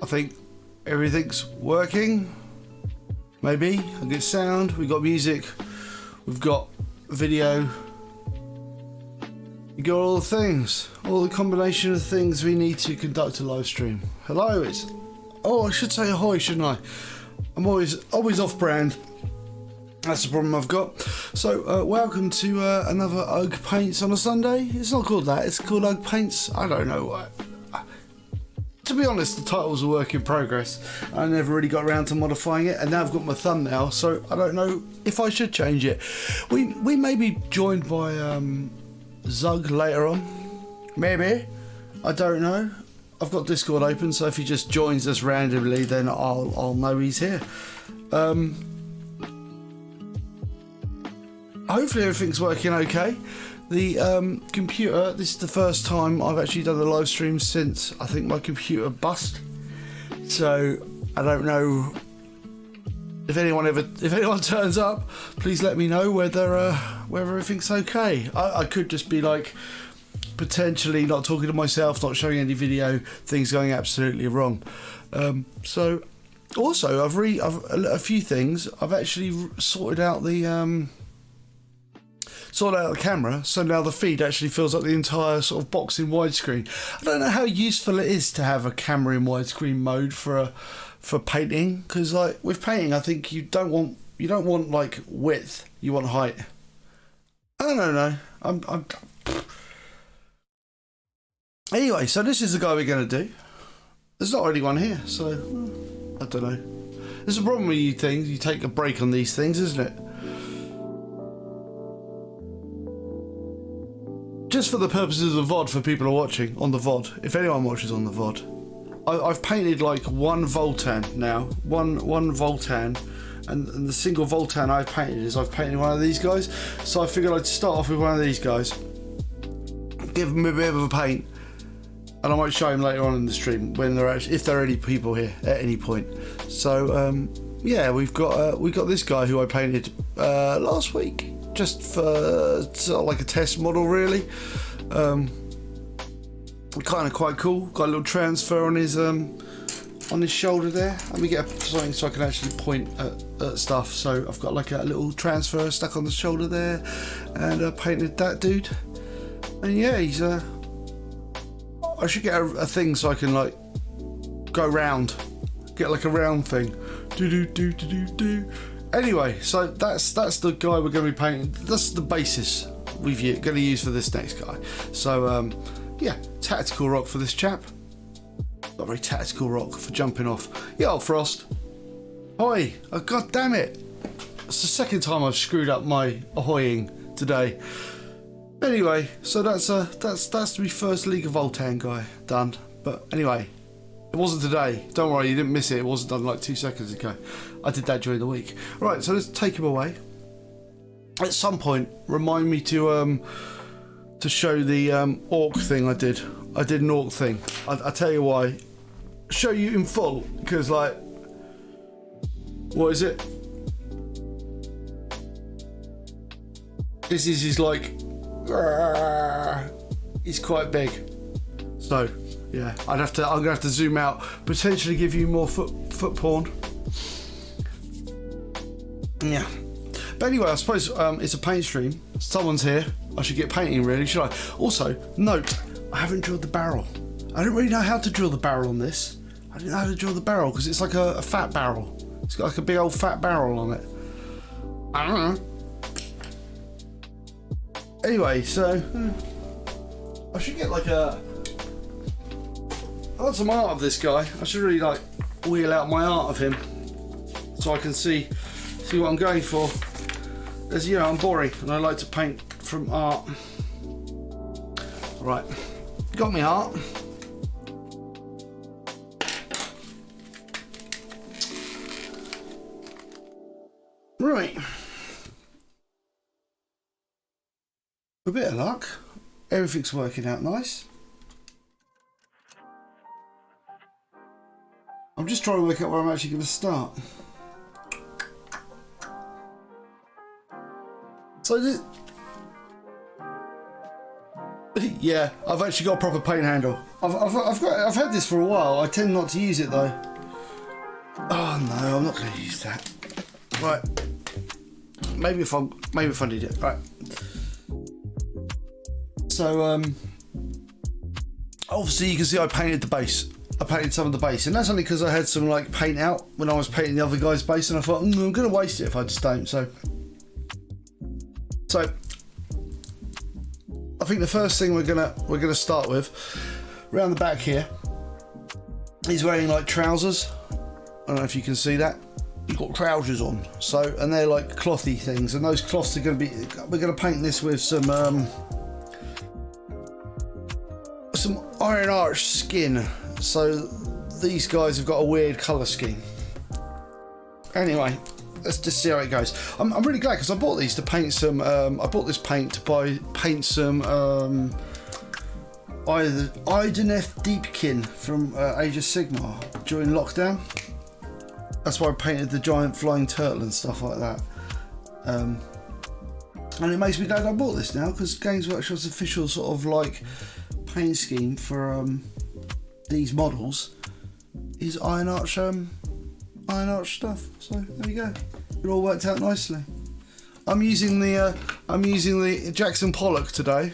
I think everything's working. Maybe. I get sound, we've got music, we've got video. You got all the things, all the combination of things we need to conduct a live stream. Hello, it's... Oh, I should say ahoy, shouldn't I? I'm always off brand. That's the problem I've got. So, welcome to another UGG Paints on a Sunday. It's not called that, it's called UGG Paints. I don't know. To be honest, the title's a work in progress. I never really got around to modifying it, and now I've got my thumbnail, so I don't know if I should change it. We may be joined by Zug later on. Maybe. I don't know. I've got Discord open, so if he just joins us randomly, then I'll know he's here. Hopefully everything's working okay. The computer, this is the first time I've actually done a live stream since I think my computer bust. So I don't know if anyone turns up, please let me know whether everything's okay. I could just be like potentially not talking to myself, not showing any video, things going absolutely wrong. So also I've a few things. I've actually sorted out the camera, so now the feed actually fills up the entire sort of box in widescreen. I don't know how useful it is to have a camera in widescreen mode for painting, because like with painting, I think you don't want like width, you want height. I don't know. I'm Anyway, so this is the guy we're going to do. There's not really one here, so I don't know. There's a problem with you things. You take a break on these things, isn't it? Just for the purposes of VOD, for people who are watching on the VOD, if anyone watches on the VOD, I've painted like one Votann now, one Votann, and the single Votann I've painted is I've painted one of these guys. So I figured I'd start off with one of these guys, give them a bit of a paint, and I might show him later on in the stream when if there are any people here at any point. So yeah, we've got this guy who I painted last week. Just for sort of like a test model, really. Kind of quite cool. Got a little transfer on his shoulder there. Let me get something so I can actually point at stuff. So I've got like a little transfer stuck on the shoulder there, and I painted that dude. And yeah, he's I should get a thing so I can like go round, get like a round thing. Do. Anyway, so that's the guy we're going to be painting. That's the basis we're going to use for this next guy. So yeah, tactical rock for this chap. Not very tactical rock for jumping off. Yeah, old Frost. Oi! Oh, God damn it! It's the second time I've screwed up my ahoying today. Anyway, so that's my first League of Votann guy done. But anyway, it wasn't today. Don't worry, you didn't miss it. It wasn't done like 2 seconds ago. I did that during the week. Right, so let's take him away. At some point, remind me to show the orc thing I did. I did an orc thing. I'll tell you why. Show you in full, because like, what is it? This is his like, he's quite big. So yeah, I'm gonna have to zoom out, potentially give you more foot porn. Yeah. But anyway, I suppose it's a paint stream. Someone's here. I should get painting really, should I? Also, note, I haven't drilled the barrel. I don't really know how to drill the barrel on this. I didn't know how to drill the barrel because it's like a fat barrel. It's got like a big old fat barrel on it. I don't know. Anyway, so I should get like I want some art of this guy. I should really like wheel out my art of him so I can see what I'm going for. As you know, I'm boring and I like to paint from art. Right, got me art. Right. A bit of luck. Everything's working out nice. I'm just trying to work out where I'm actually going to start. So Yeah, I've actually got a proper paint handle. I've had this for a while. I tend not to use it though. Oh no, I'm not going to use that. Right. Maybe if I need it. Right. So obviously you can see I painted the base. I painted some of the base, and that's only because I had some like paint out when I was painting the other guy's base, and I thought I'm going to waste it if I just don't. So I think the first thing we're gonna start with, around the back here, he's wearing like trousers. I don't know if you can see that. He's got trousers on. So, and they're like clothy things, and those cloths are gonna be. We're gonna paint this with some iron arch skin. So these guys have got a weird colour scheme. Anyway, let's just see how it goes. I'm really glad because I bought these to paint some. I bought this paint to paint some Idenef Deepkin from Age of Sigmar during lockdown. That's why I painted the giant flying turtle and stuff like that. And it makes me glad I bought this now because Games Workshop's official sort of like paint scheme for these models is iron arch stuff. So there you go. It all worked out nicely. I'm using the Jackson Pollock today.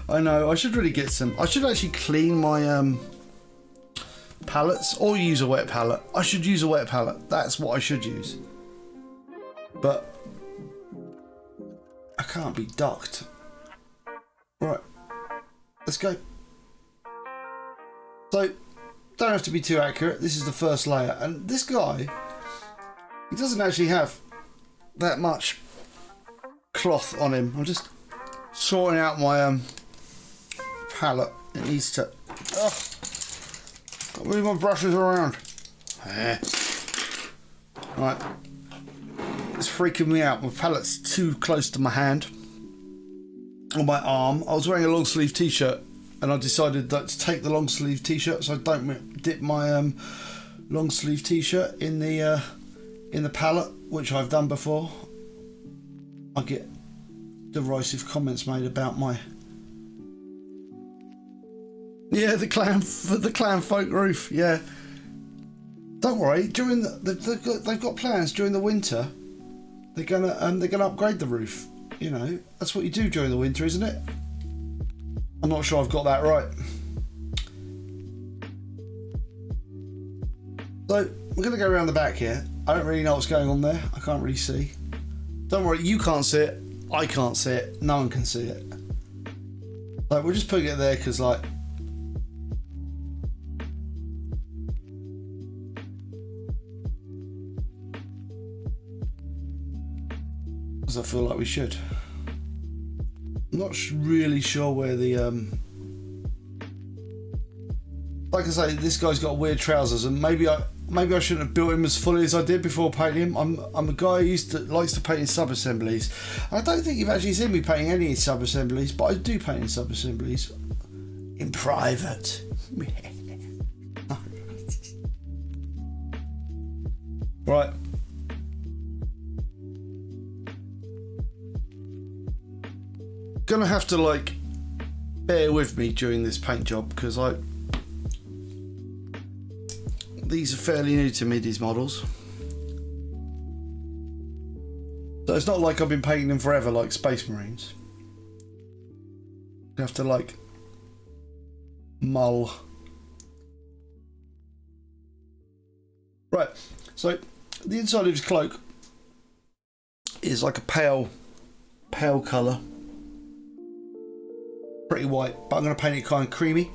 I know. I should really get some. I should actually clean my palettes or use a wet palette. I should use a wet palette. That's what I should use. But I can't be ducked. Right. Let's go. So, don't have to be too accurate. This is the first layer, and this guy, he doesn't actually have that much cloth on him. I'm just sorting out my palette. It needs to. Got to move my brushes around. Right. It's freaking me out. My palette's too close to my hand. On my arm. I was wearing a long sleeve t-shirt and I decided that to take the long sleeve t-shirt so I don't dip my long sleeve t-shirt in the palette, which I've done before. I get derisive comments made about my the clan folk roof. Yeah, don't worry. During they've got plans during the winter. They're gonna upgrade the roof. You know, that's what you do during the winter, isn't it? I'm not sure I've got that right. So we're gonna go around the back here. I don't really know what's going on there. I can't really see. Don't worry, you can't see it. I can't see it. No one can see it. Like, we're just putting it there because, like, because I feel like we should. I'm not really sure where the like I say, this guy's got weird trousers, and maybe I shouldn't have built him as fully as I did before painting him. I'm a guy who likes to paint in sub-assemblies. I don't think you've actually seen me painting any sub-assemblies, but I do paint in sub-assemblies in private. Right. Gonna have to like bear with me during this paint job because these are fairly new to me, these models. So it's not like I've been painting them forever like Space Marines. You have to like mull. Right, so the inside of his cloak is like a pale colour. Pretty white, but I'm going to paint it kind of creamy.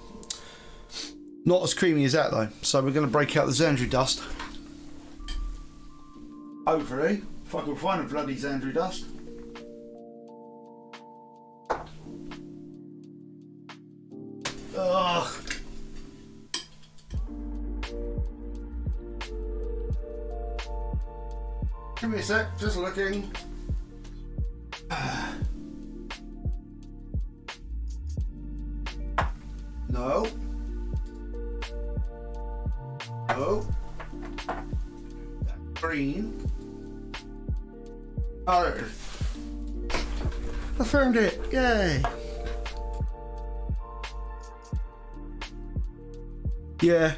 Not as creamy as that though, so we're going to break out the Xandri dust. Hopefully, if I can find a bloody Xandri dust. Ugh. Give me a sec, just looking. No. No. Green. Oh. I found it. Yay. Yeah,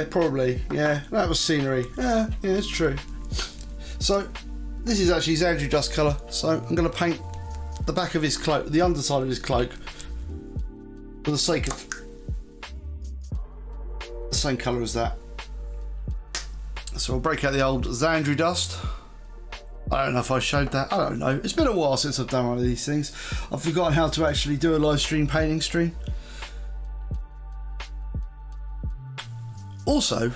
probably. Yeah, that was scenery. Yeah, it's true. So, this is actually his Andrew Dust colour. So, I'm going to paint the back of his cloak, the underside of his cloak, for the sake of the same colour as that. So, we'll break out the old Xandru Dust. I don't know if I showed that. I don't know. It's been a while since I've done one of these things. I've forgotten how to actually do a live stream painting stream. Also,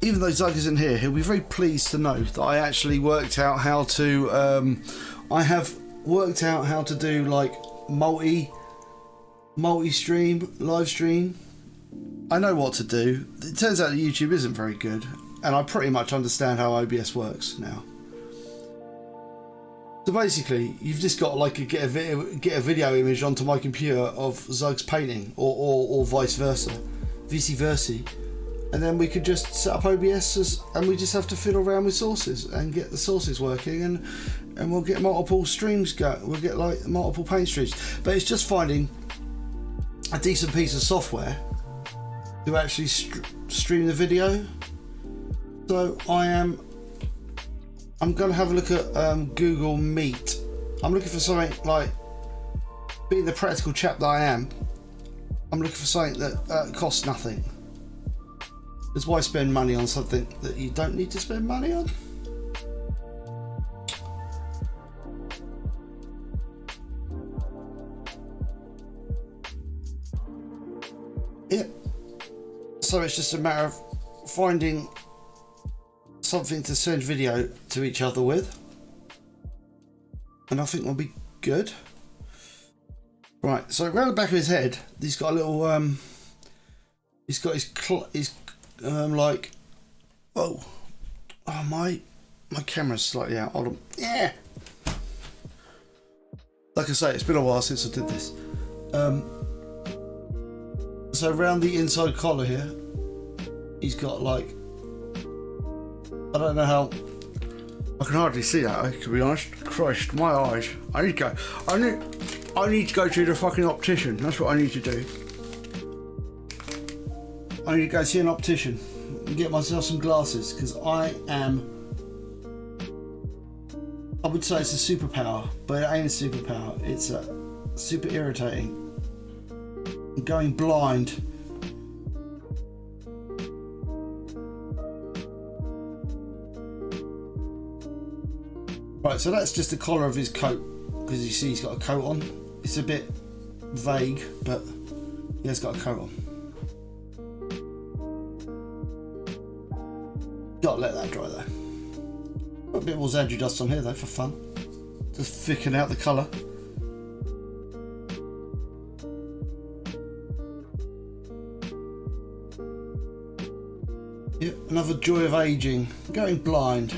even though Zug isn't here, he'll be very pleased to know that I actually worked out how to. I have worked out how to do like multi-stream, live stream. I know what to do. It turns out that YouTube isn't very good, and I pretty much understand how OBS works now. So basically, you've just got like get a video image onto my computer of Zug's painting, or vice versa, and then we could just set up OBS and we just have to fiddle around with sources and get the sources working, and we'll get multiple streams go. We'll get like multiple paint streams, but it's just finding a decent piece of software to actually stream the video. So I'm going to have a look at Google Meet. I'm looking for something like, being the practical chap that I am, I'm looking for something that costs nothing. Because why spend money on something that you don't need to spend money on? Yeah. So it's just a matter of finding something to send video to each other with, and I think we'll be good. Right, so around the back of his head, he's got a little he's got his like, oh my camera's slightly out. Hold on. Yeah, like I say, it's been a while since I did this. So around the inside collar here, he's got like, I don't know how. I can hardly see that, to be honest. Christ, my eyes. I need to go to the fucking optician. That's what I need to do. I need to go see an optician and get myself some glasses, because I would say it's a superpower, but it ain't a superpower. It's super irritating. I'm going blind. Right, so that's just the collar of his coat, because you see he's got a coat on. It's a bit vague, but he has got a coat on. Gotta let that dry though. Put a bit more Xandru Dust on here though, for fun. Just thicken out the colour. Yep, another joy of ageing. Going blind.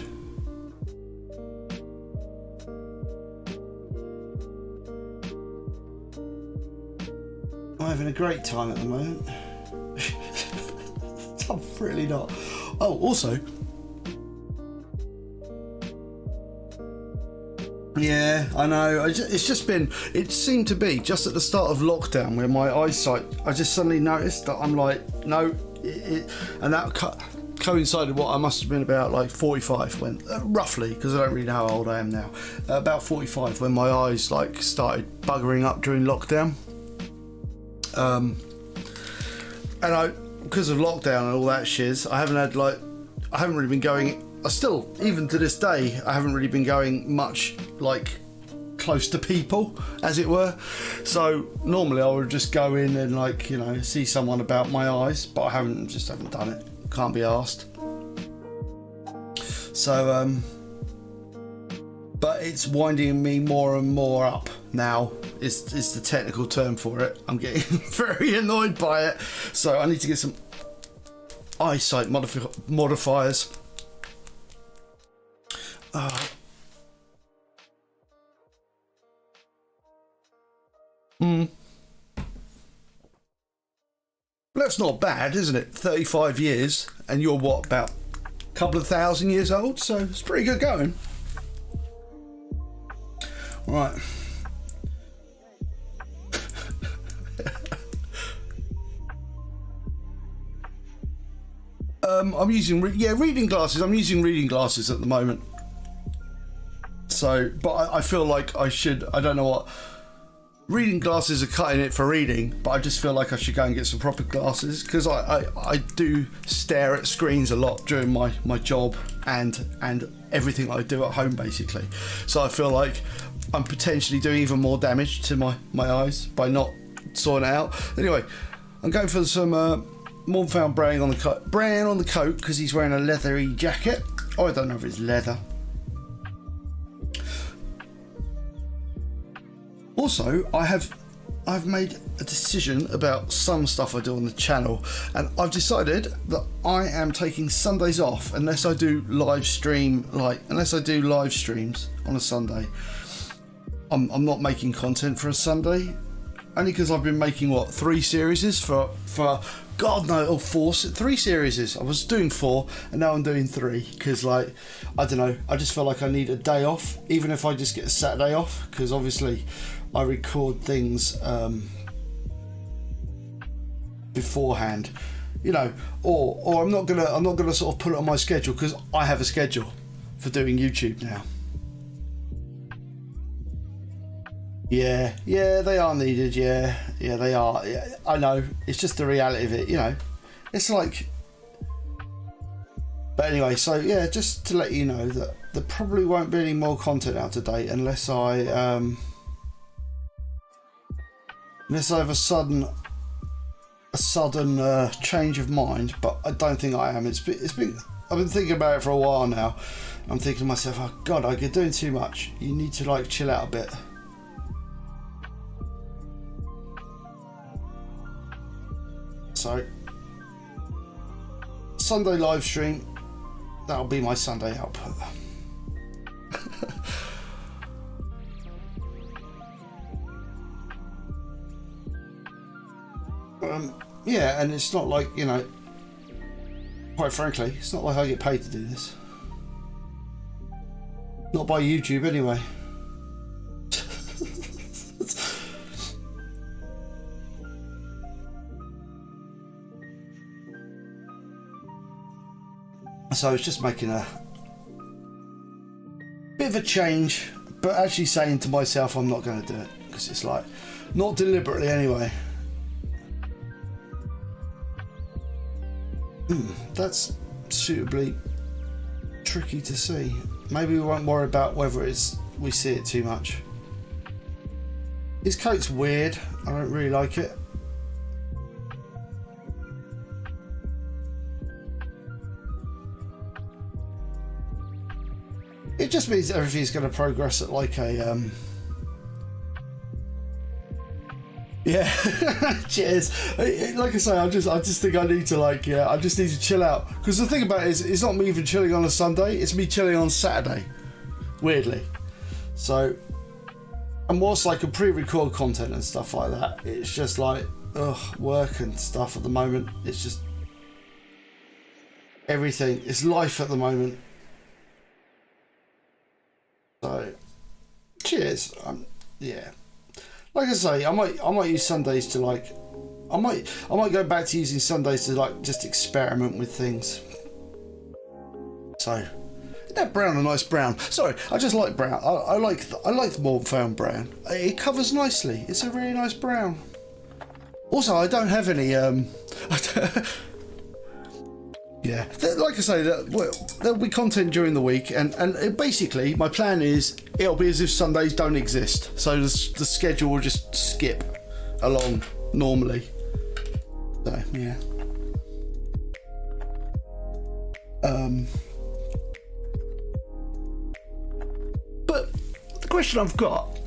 I'm having a great time at the moment. I'm really not. Oh, also, yeah, I know. It's just been. It seemed to be just at the start of lockdown where my eyesight. I just suddenly noticed that I'm like, no, and that coincided what I must have been about like 45 when, roughly, because I don't really know how old I am now. About 45 when my eyes like started buggering up during lockdown. And because of lockdown and all that shiz, I haven't really been going. I still, even to this day, I haven't really been going much like close to people, as it were. So normally I would just go in and like, you know, see someone about my eyes, but I haven't done it. Can't be asked. So but it's winding me more and more up now. Is the technical term for it. I'm getting very annoyed by it, so I need to get some eyesight modifiers. That's not bad, isn't it? 35 years, and you're what, about a couple of thousand years old, so it's pretty good going. Right. I'm using reading glasses. I'm using reading glasses at the moment. So, but I feel like I should. I don't know what. Reading glasses are cutting it for reading, but I just feel like I should go and get some proper glasses, because I do stare at screens a lot during my job and everything I do at home, basically. So I feel like I'm potentially doing even more damage to my eyes by not sorting it out. Anyway, I'm going for some Mornfound brand on the coat, because he's wearing a leathery jacket. Oh, I don't know if it's leather. Also, I've made a decision about some stuff I do on the channel, and I've decided that I am taking Sundays off unless I do live streams on a Sunday. I'm not making content for a Sunday, only because I've been making 3 series for God no, or 4, 3 series. I was doing 4 and now I'm doing 3, because I don't know, I just feel like I need a day off, even if I just get a Saturday off, because obviously I record things beforehand, you know, or I'm not gonna sort of put it on my schedule, because I have a schedule for doing YouTube now. Yeah, they are needed. Yeah, they are. Yeah, I know. It's just the reality of it, you know. It's like, but anyway. So yeah, just to let you know that there probably won't be any more content out today unless I have a sudden change of mind. But I don't think I am. I've been thinking about it for a while now. I'm thinking to myself, oh God, you're doing too much. You need to chill out a bit. So, Sunday live stream, that'll be my Sunday output. Yeah, and it's not like, you know, quite frankly, it's not like I get paid to do this. Not by YouTube anyway. So it's just making a bit of a change, but actually saying to myself I'm not going to do it, because it's like, not deliberately anyway. That's suitably tricky to see. Maybe we won't worry about whether we see it too much. His coat's weird. I don't really like it. It just means everything's going to progress at like a yeah. Cheers. Like I say, I just think I need to I just need to chill out, because the thing about it is, it's not me even chilling on a Sunday, it's me chilling on Saturday, weirdly. So, and whilst I can pre-record content and stuff like that, it's just work and stuff at the moment. It's just everything. It's life at the moment. So, cheers. Yeah, like I say, I might use Sundays to I might go back to using Sundays to just experiment with things. So, isn't that brown a nice brown? Sorry, I just like brown. I like the Mornfound brown. It covers nicely. It's a really nice brown. Also, I don't have any yeah, like I say, there'll be content during the week, and basically my plan is it'll be as if Sundays don't exist, so the schedule will just skip along normally. So yeah. But the question I've got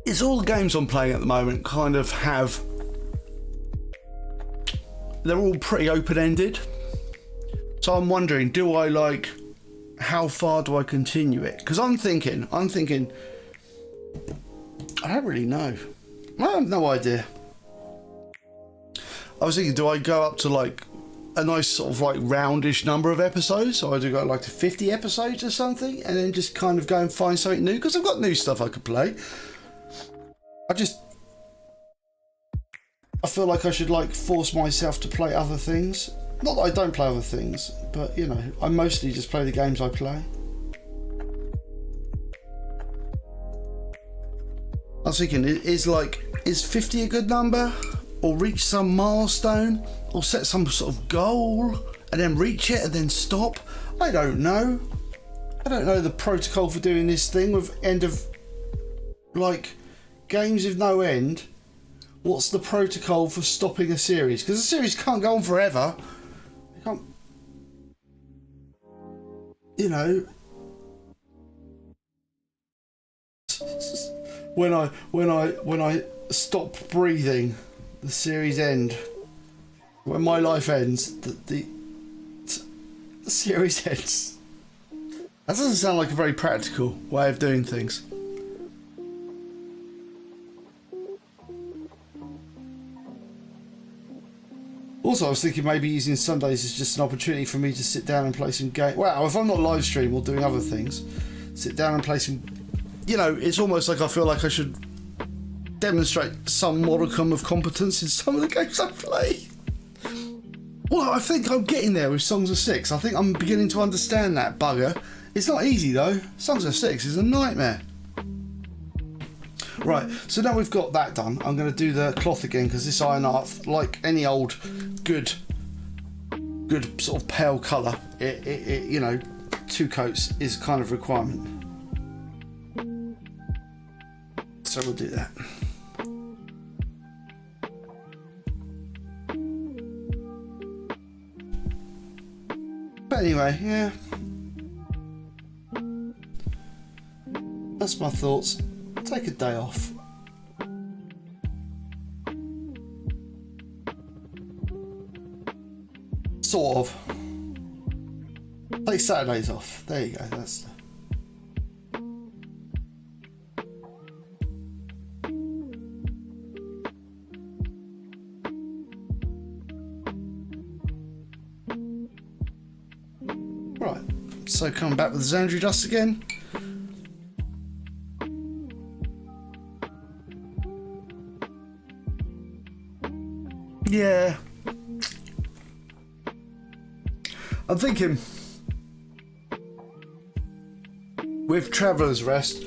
is, all the games I'm playing at the moment they're all pretty open-ended. So I'm wondering, how far do I continue it? Because I'm thinking, I don't really know. I have no idea. I was thinking, do I go up to a nice sort of like roundish number of episodes. So I do go like to 50 episodes or something, and then just kind of go and find something new, because I've got new stuff I could play. I feel like I should like force myself to play other things. Not that I don't play other things, but you know, I mostly just play the games I play. I was thinking, is 50 a good number? Or reach some milestone? Or set some sort of goal and then reach it and then stop? I don't know. I don't know the protocol for doing this thing with end of like games with no end. What's the protocol for stopping a series? Because a series can't go on forever. It can't, you know. When I stop breathing, the series end. When my life ends, the series ends. That doesn't sound like a very practical way of doing things. Also, I was thinking maybe using Sundays is just an opportunity for me to sit down and play some games. Well, if I'm not live stream or doing other things, sit down and play some. You know, it's almost like I feel like I should demonstrate some modicum of competence in some of the games I play. Well, I think I'm getting there with Songs of Six. I think I'm beginning to understand that bugger. It's not easy though. Songs of Six is a nightmare. Right, so now we've got that done, I'm going to do the cloth again, because this iron art, like any old good sort of pale colour, it you know, 2 coats is kind of requirement. So we'll do that. But anyway, yeah. That's my thoughts. Take a day off. Sort of. Take Saturdays off. There you go. That's. Right. So coming back with Xandria Dust again. Yeah. I'm thinking with Traveller's Rest,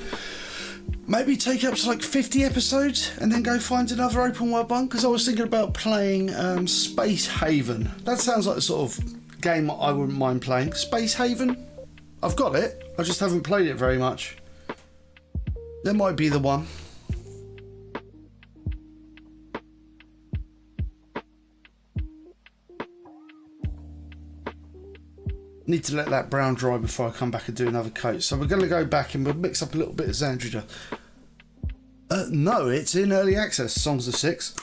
maybe take up to like 50 episodes and then go find another open world one, because I was thinking about playing Space Haven. That sounds like the sort of game I wouldn't mind playing. Space Haven? I've got it, I just haven't played it very much. That might be the one. Need to let that brown dry before I come back and do another coat. So we're going to go back and we'll mix up a little bit of Xandria. No, it's in early access, Songs of Six.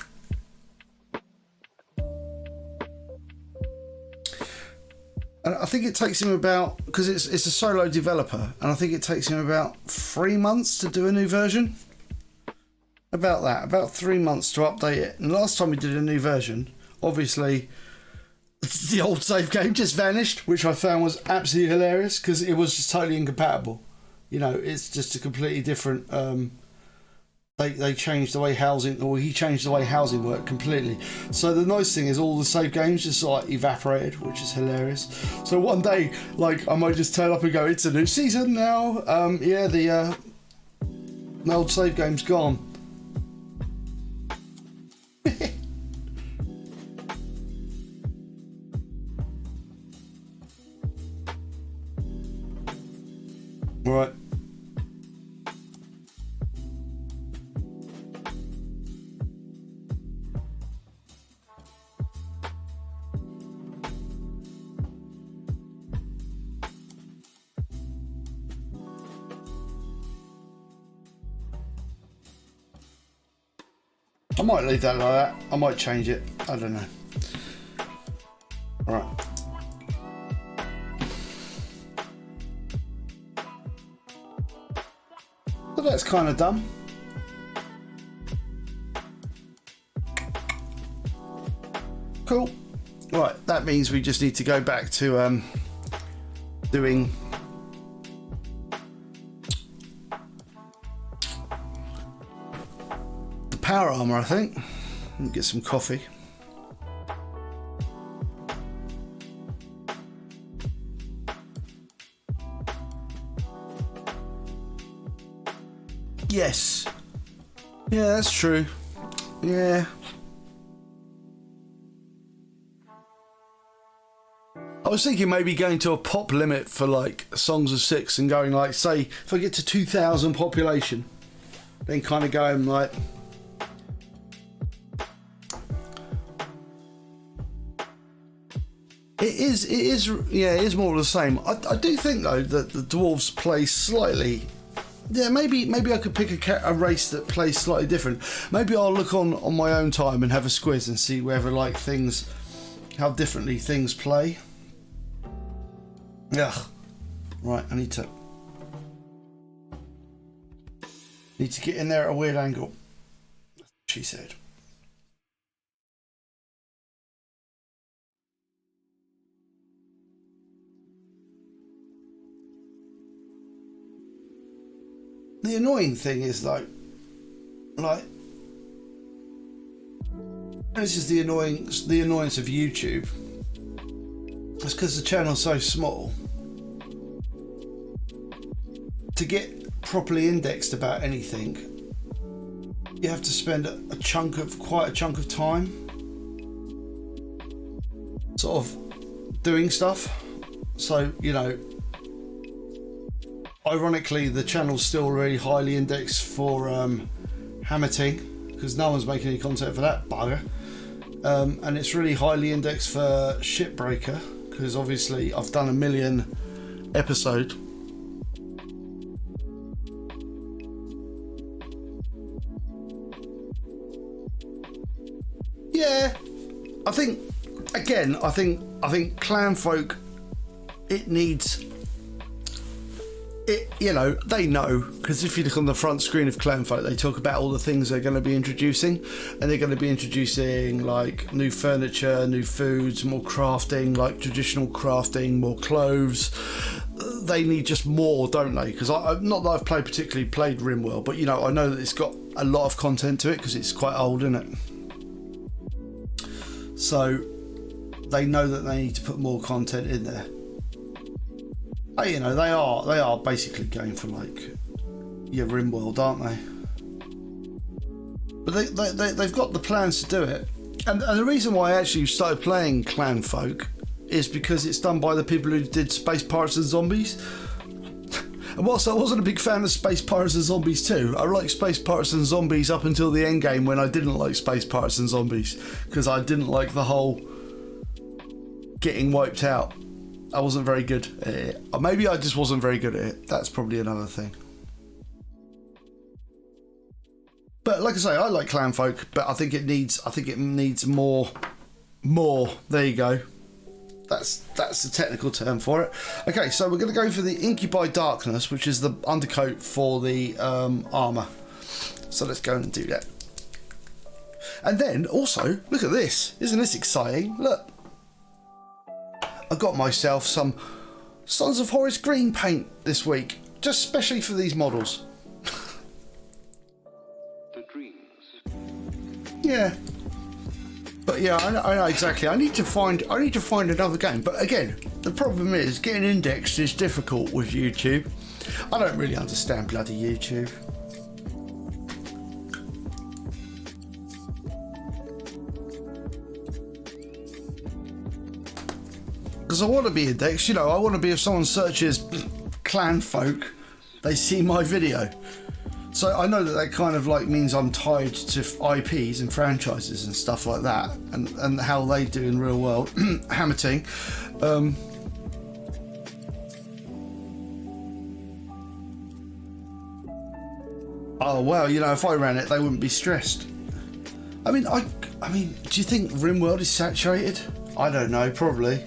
And I think it takes him about, because it's a solo developer, and I think it takes him about 3 months to do a new version. About that, about 3 months to update it. And last time we did a new version, obviously the old save game just vanished, which I found was absolutely hilarious, because it was just totally incompatible. You know, it's just a completely different. They changed the way housing, or he changed the way housing worked completely. So the nice thing is all the save games just like evaporated, which is hilarious. So one day, like, I might just turn up and go, "It's a new season now." Yeah, the old save game's gone. Right. I might leave that like that. I might change it. I don't know. All right. So that's kind of done. Cool. Right, that means we just need to go back to doing the power armor, I think. And get some coffee. Yes. Yeah, that's true. Yeah. I was thinking maybe going to a pop limit for like Songs of Six and going like, say, if I get to 2,000 population, then kind of going like... It is more of the same. I do think though that the dwarves play slightly... Yeah, maybe I could pick a race that plays slightly different. Maybe I'll look on my own time and have a squiz and see whether like things, how differently things play. Yeah. Right, I need to get in there at a weird angle. She said. The annoying thing is like this is the annoyance of YouTube. It's because the channel's so small. To get properly indexed about anything, you have to spend quite a chunk of time sort of doing stuff. So, you know, ironically, the channel's still really highly indexed for hammeting, because no one's making any content for that bugger. And it's really highly indexed for Shipbreaker, because obviously I've done 1 million episode. Yeah, I think Clanfolk, it needs... you know, they know, because if you look on the front screen of Clanfolk, they talk about all the things they're going to be introducing, and they're going to be introducing like new furniture, new foods, more crafting, like traditional crafting, more clothes. They need just more, don't they? Because not that I've particularly played RimWorld, but you know, I know that it's got a lot of content to it because it's quite old, isn't it? So they know that they need to put more content in there. Hey, you know, they are basically going for like your RimWorld, aren't they? But they've got the plans to do it, and the reason why I actually started playing Clanfolk is because it's done by the people who did Space Pirates and Zombies. And whilst I wasn't a big fan of Space Pirates and Zombies 2, I liked Space Pirates and Zombies up until the end game, when I didn't like Space Pirates and Zombies because I didn't like the whole getting wiped out. I wasn't very good at it. Or maybe I just wasn't very good at it. That's probably another thing. But like I say, I like Clanfolk, but I think it needs more. There you go. That's the technical term for it. Okay, so we're going to go for the Incubi Darkness, which is the undercoat for the armor. So let's go and do that. And then also, look at this. Isn't this exciting? Look. I got myself some Sons of Horus green paint this week, just specially for these models. The dreams. Yeah. But yeah, I know exactly. I need to find another game. But again, the problem is getting indexed is difficult with YouTube. I don't really understand bloody YouTube. Because I want to be indexed, you know, I want to be, if someone searches Clanfolk, they see my video. So I know that kind of like means I'm tied to IPs and franchises and stuff like that, and how they do in real world. Hammerting. Oh well, you know, if I ran it, they wouldn't be stressed. I mean, do you think RimWorld is saturated? I don't know, probably.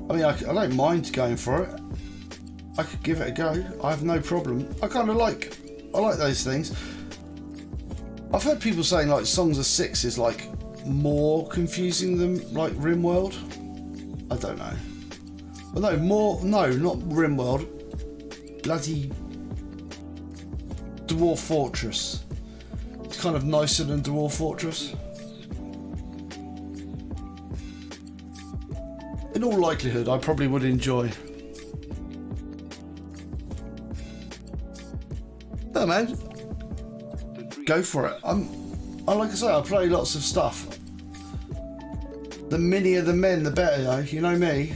I mean, I don't mind going for it. I could give it a go. I have no problem. I like those things. I've heard people saying like Songs of Six is like more confusing than like RimWorld. I don't know. Well, no, not RimWorld. Bloody Dwarf Fortress. It's kind of nicer than Dwarf Fortress. In all likelihood, I probably would enjoy. No, man. Go for it. Like I say, I play lots of stuff. The minier the men, the better, though. You know me.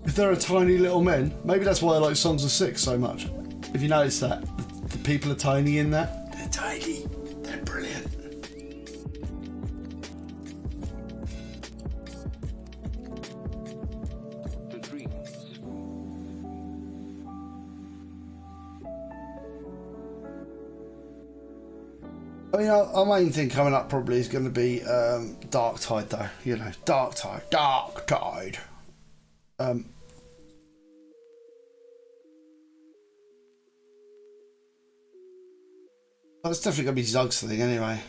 If there are tiny little men, maybe that's why I like Songs of Six so much. If you notice that, the people are tiny in that. They're tiny. They're brilliant. The dreams. I mean, our main thing coming up probably is going to be Dark Tide, though. You know, Dark Tide. That's definitely going to be Zug's thing, anyway.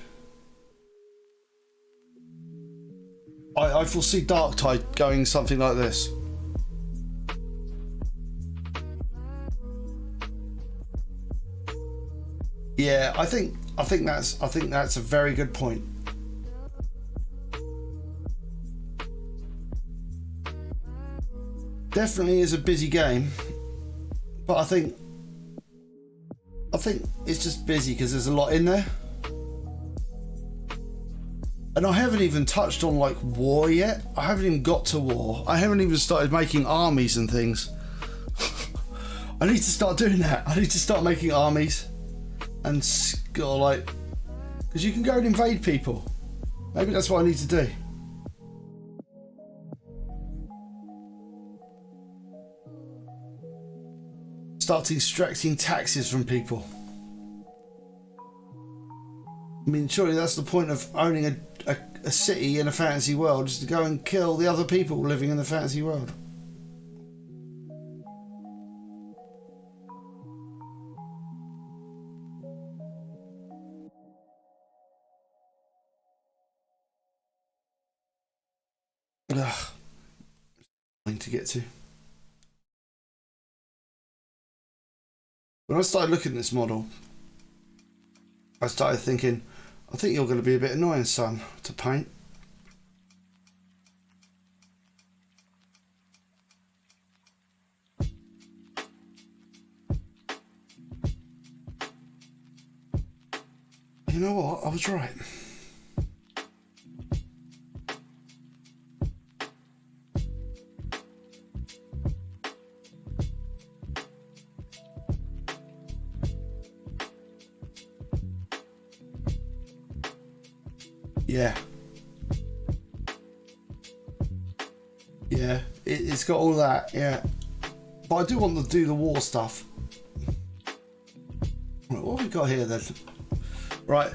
I foresee Dark Tide going something like this. Yeah, I think that's a very good point. Definitely is a busy game, but I think it's just busy because there's a lot in there. And I haven't even touched on like war yet. I haven't even got to war. I haven't even started making armies and things. I need to start doing that. I need to start making armies and like, because you can go and invade people. Maybe that's what I need to do. Start extracting taxes from people. I mean, surely that's the point of owning a city in a fantasy world, is to go and kill the other people living in the fantasy world. Ugh. Thing to get to. When I started looking at this model, I started thinking, I think you're going to be a bit annoying, son, to paint. You know what? I was right. Yeah. Yeah, it's got all that, yeah. But I do want to do the war stuff. Right, what have we got here then? Right,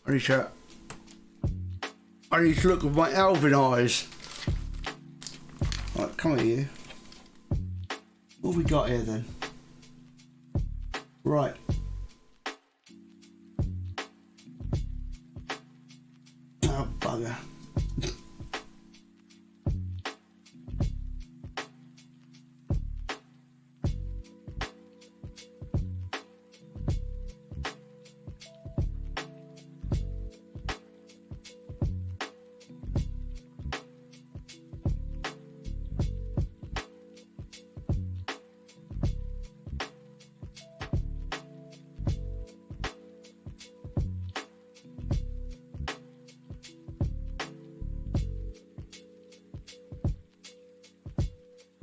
I need to look with my Alvin eyes. Right, come here, you. What have we got here then? Right. Oh, bugger.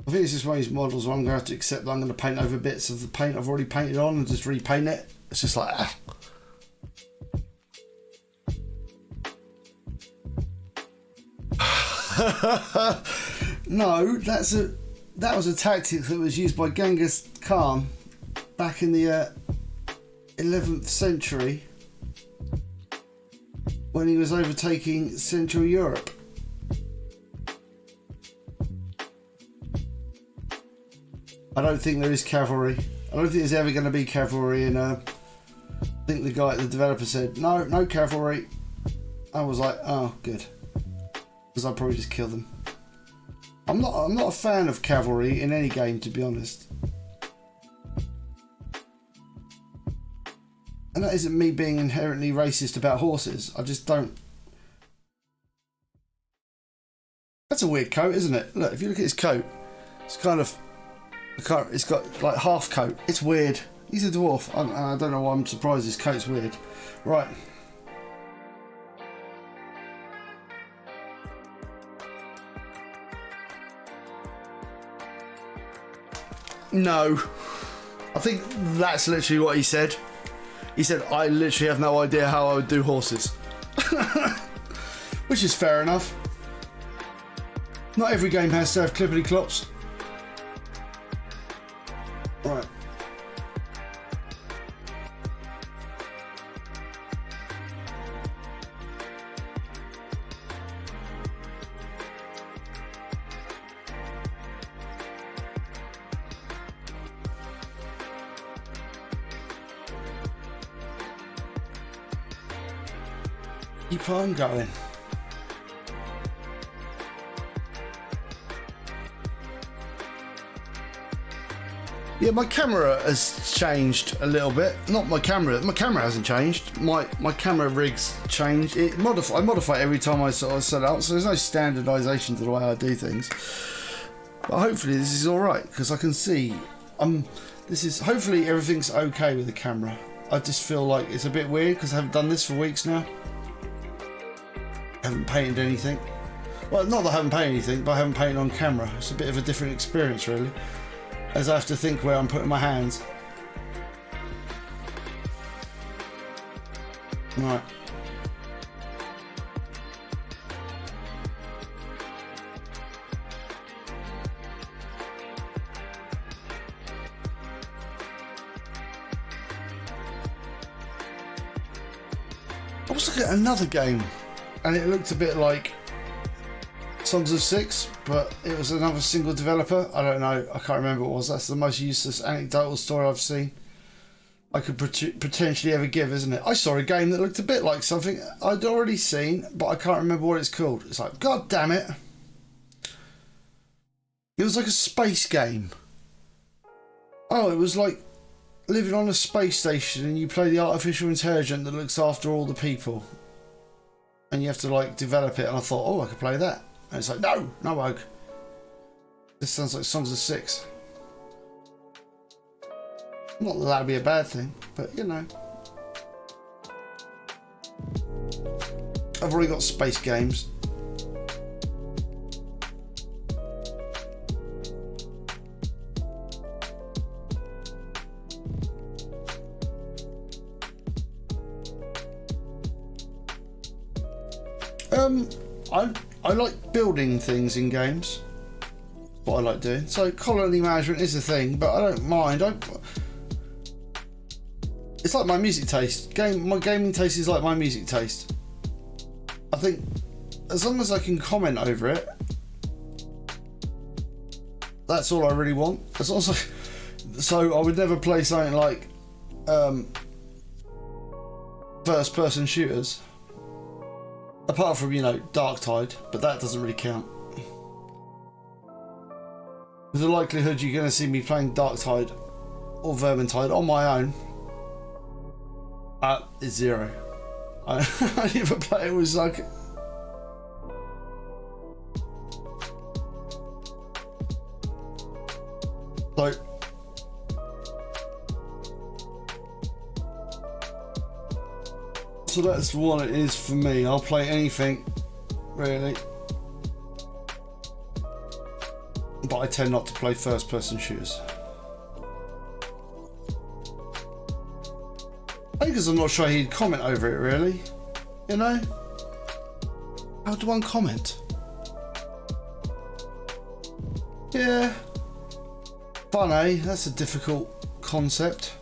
I think it's just one of these models where I'm going to have to accept that I'm going to paint over bits of the paint I've already painted on and just repaint it. It's just like, ah. No, that was a tactic that was used by Genghis Khan back in the 11th century when he was overtaking Central Europe. I don't think there is cavalry. I don't think there's ever going to be cavalry in the I think the developer said, no cavalry. I was like, oh, good. Because I'd probably just kill them. I'm not a fan of cavalry in any game, to be honest. And that isn't me being inherently racist about horses. I just don't. That's a weird coat, isn't it? Look, if you look at his coat, it's kind of, it's got like half coat. It's weird. He's a dwarf. I don't know why I'm surprised his coat's weird. Right. No. I think that's literally what he said. He said, I literally have no idea how I would do horses. Which is fair enough. Not every game has to have clippity clops. Right. Keep on going. Yeah, my camera has changed a little bit. Not my camera hasn't changed. My camera rig's changed. I modify it every time I sort of set it up, so there's no standardisation to the way I do things. But hopefully this is alright, because I can see hopefully everything's okay with the camera. I just feel like it's a bit weird because I haven't done this for weeks now. I haven't painted anything. Well, not that I haven't painted anything, but I haven't painted on camera. It's a bit of a different experience, really, as I have to think where I'm putting my hands. Right. I was looking at another game, and it looked a bit like Songs of Six, but it was another single developer. I don't know, I can't remember what it was. That's the most useless anecdotal story I've seen I could potentially ever give, isn't it? I saw a game that looked a bit like something I'd already seen, but I can't remember what it's called. It's like, God damn it. It was like a space game. Oh, it was like living on a space station and you play the artificial intelligence that looks after all the people. And you have to like develop it, and I thought, oh, I could play that. And it's like, no, Oak. This sounds like Songs of Six. Not that that'd be a bad thing, but you know. I've already got space games. I like building things in games. That's what I like doing. So colony management is a thing, but I don't mind. It's like my music taste. My gaming taste is like my music taste. I think as long as I can comment over it, that's all I really want. As long as so I would never play something like first person shooters. Apart from, you know, Darktide, but that doesn't really count. The likelihood you're going to see me playing Darktide or Vermintide on my own is zero. I never play it with like... So that's what it is for me. I'll play anything, really. But I tend not to play first-person shooters. I think because I'm not sure he'd comment over it, really. You know? How do one comment? Yeah. Fun, eh? That's a difficult concept.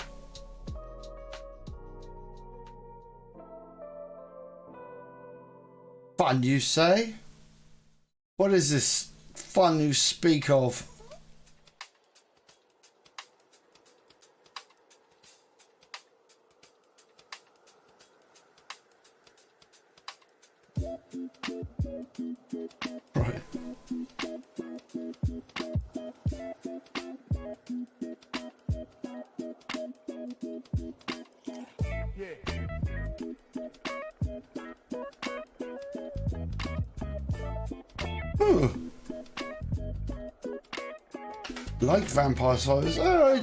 Fun, you say? What is this fun you speak of? Right. Oh. Like vampire slayers. Oh,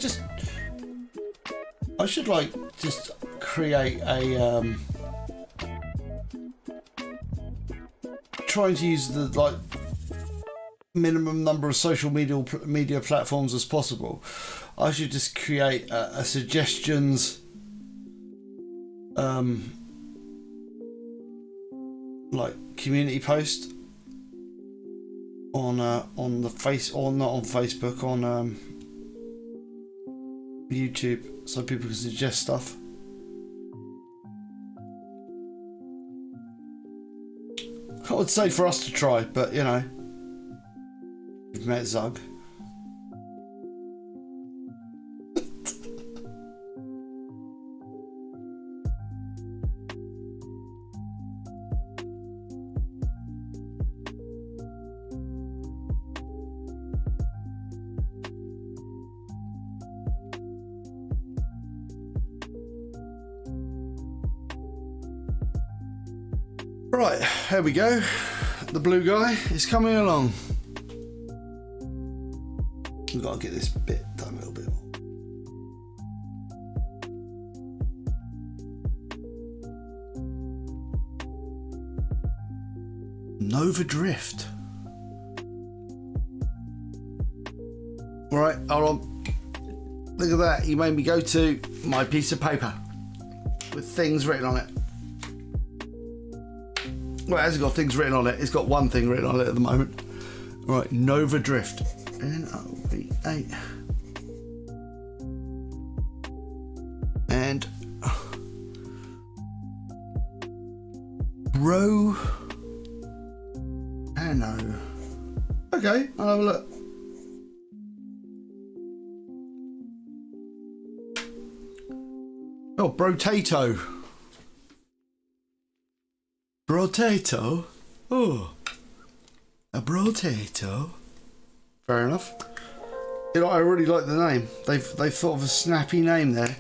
I should like just create a trying to use the like minimum number of social media platforms as possible. I should just create a suggestions like community post on the face, or not on Facebook, on YouTube, so people can suggest stuff. I would say for us to try, but you know, we've met Zug. Right, here we go. The blue guy is coming along. We've got to get this bit done a little bit more. Nova Drift. Right, hold on. Look at that. You made me go to my piece of paper with things written on it. Well, it hasn't got things written on it. It's got one thing written on it at the moment. Right, Nova Drift. N-O-V-A. And Bro. Anno. Okay, I'll have a look. Oh, Brotato. Brotato? Oh. A brotato? Fair enough. You know, I really like the name. They've thought of a snappy name there.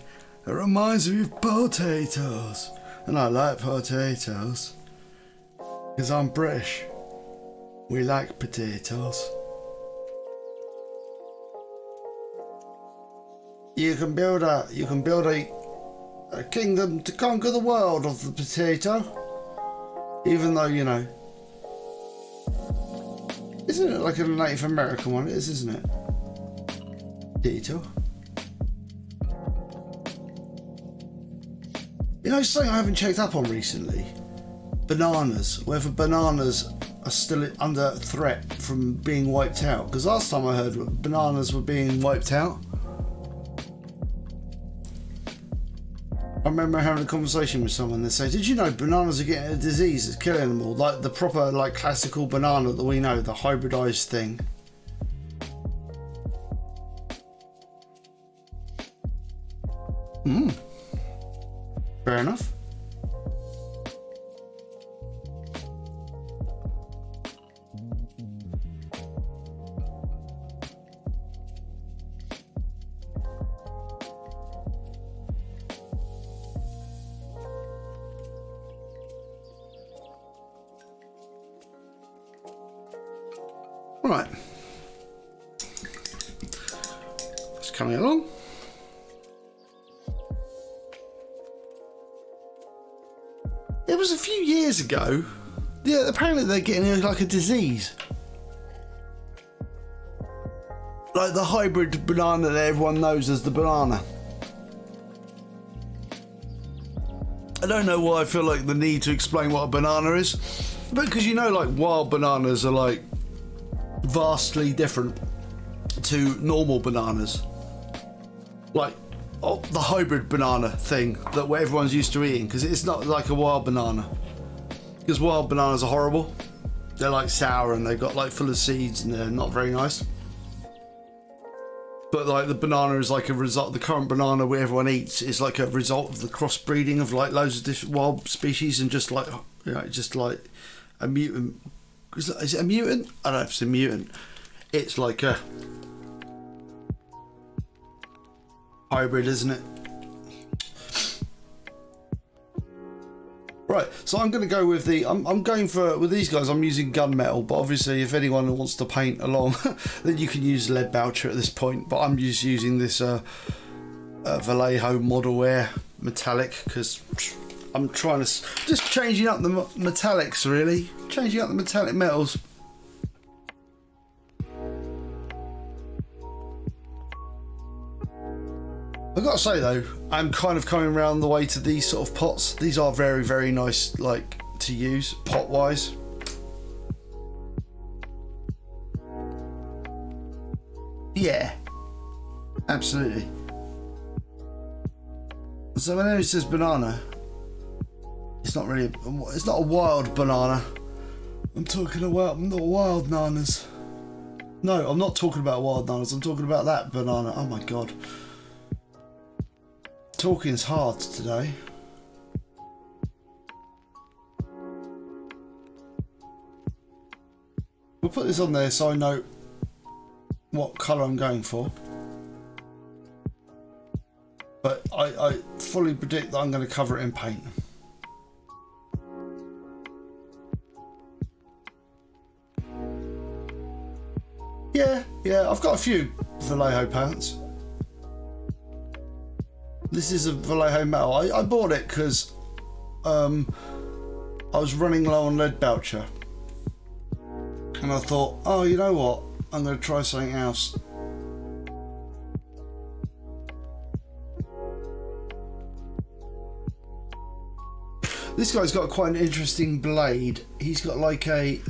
It reminds me of potatoes. And I like potatoes. Because I'm British. We like potatoes. You can build a kingdom to conquer the world of the potato. Even though, you know, isn't it like a Native American one? It is, isn't it? Potato. You know, something I haven't checked up on recently. Bananas. Whether bananas are still under threat from being wiped out. Because last time I heard bananas were being wiped out. I remember having a conversation with someone that said, did you know bananas are getting a disease that's killing them all? Like the proper, like classical banana that we know, the hybridized thing. Fair enough. Right, it's coming along. It was a few years ago. Yeah, apparently they're getting like a disease, like the hybrid banana that everyone knows as the banana. I don't know why I feel like the need to explain what a banana is, but because you know, like wild bananas are like vastly different to normal bananas, like the hybrid banana thing that everyone's used to eating, because it's not like a wild banana, because wild bananas are horrible. They're like sour and they've got like full of seeds and they're not very nice. But like the banana is like a result, the current banana where everyone eats is like a result of the crossbreeding of like loads of different wild species, and just like, you know, just like a mutant. Is it a mutant? I don't know if it's a mutant. It's like a hybrid, isn't it? Right, so I'm going to go with the. I'm going for with these guys. I'm using gunmetal, but obviously, if anyone wants to paint along, then you can use lead boucher at this point. But I'm just using this Vallejo Model Air metallic because I'm trying to just changing up the metallics, really changing up the metallic metals. I've got to say though, I'm kind of coming around the way to these sort of pots. These are very, very nice, like, to use pot wise. Yeah, absolutely. So whenever it says banana, it's not really, it's not a wild banana. I'm talking about not wild nanas. No, I'm not talking about wild nanas. I'm talking about that banana. Oh my god. Talking's hard today. We'll put this on there so I know what colour I'm going for. But I fully predict that I'm going to cover it in paint. Yeah, I've got a few Vallejo pants. This is a Vallejo metal. I bought it because I was running low on lead boucher. And I thought, oh, you know what? I'm going to try something else. This guy's got quite an interesting blade. He's got like a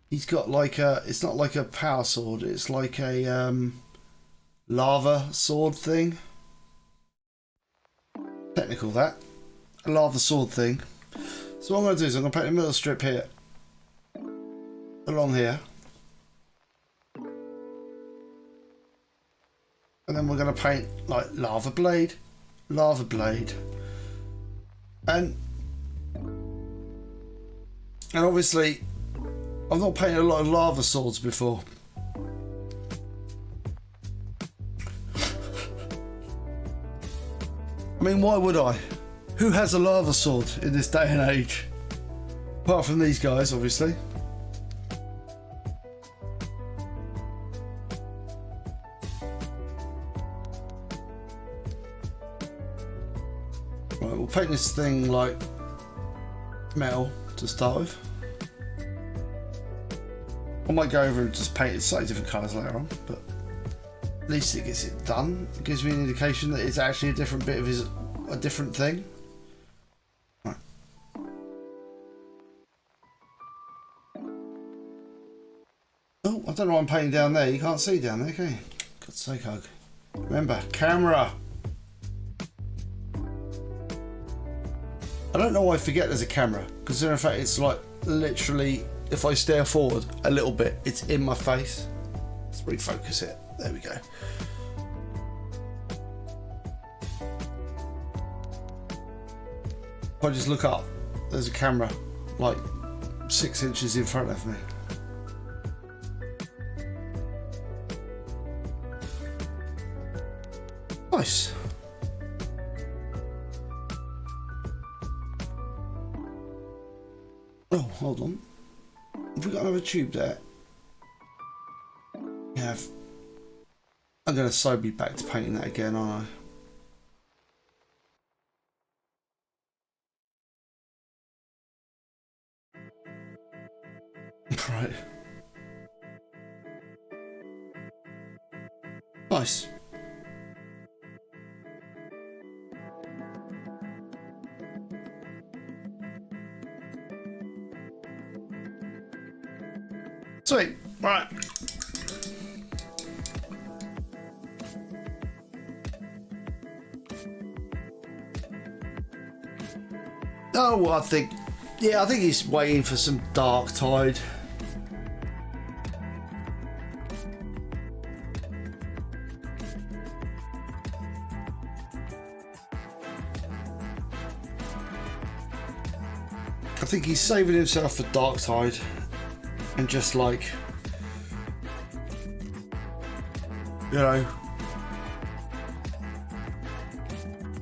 it's not like a power sword, it's like a lava sword thing. Technical that. A lava sword thing. So what I'm going to do is I'm going to paint a middle strip here. Along here. And then we're going to paint like lava blade. Lava blade. And obviously I've not painted a lot of lava swords before. I mean, why would I? Who has a lava sword in this day and age? Apart from these guys, obviously. Right, we'll paint this thing like metal to start with. I might go over and just paint it slightly different colours later on, but at least it gets it done. It gives me an indication that it's actually a different bit of a different thing. Right. Oh, I don't know what I'm painting down there. You can't see down there, can you? God's sake, Hug. Remember, camera. I don't know why I forget there's a camera, because in fact it's like literally, if I stare forward a little bit, it's in my face. Let's refocus it. There we go. If I just look up, there's a camera like 6 inches in front of me. Nice. Oh, hold on. Have we got another tube there? We have. I'm going to so be back to painting that again, aren't I? Right. Nice. Sweet. Right. Oh, I think he's waiting for some dark tide. I think he's saving himself for Dark Tide and just like, you know.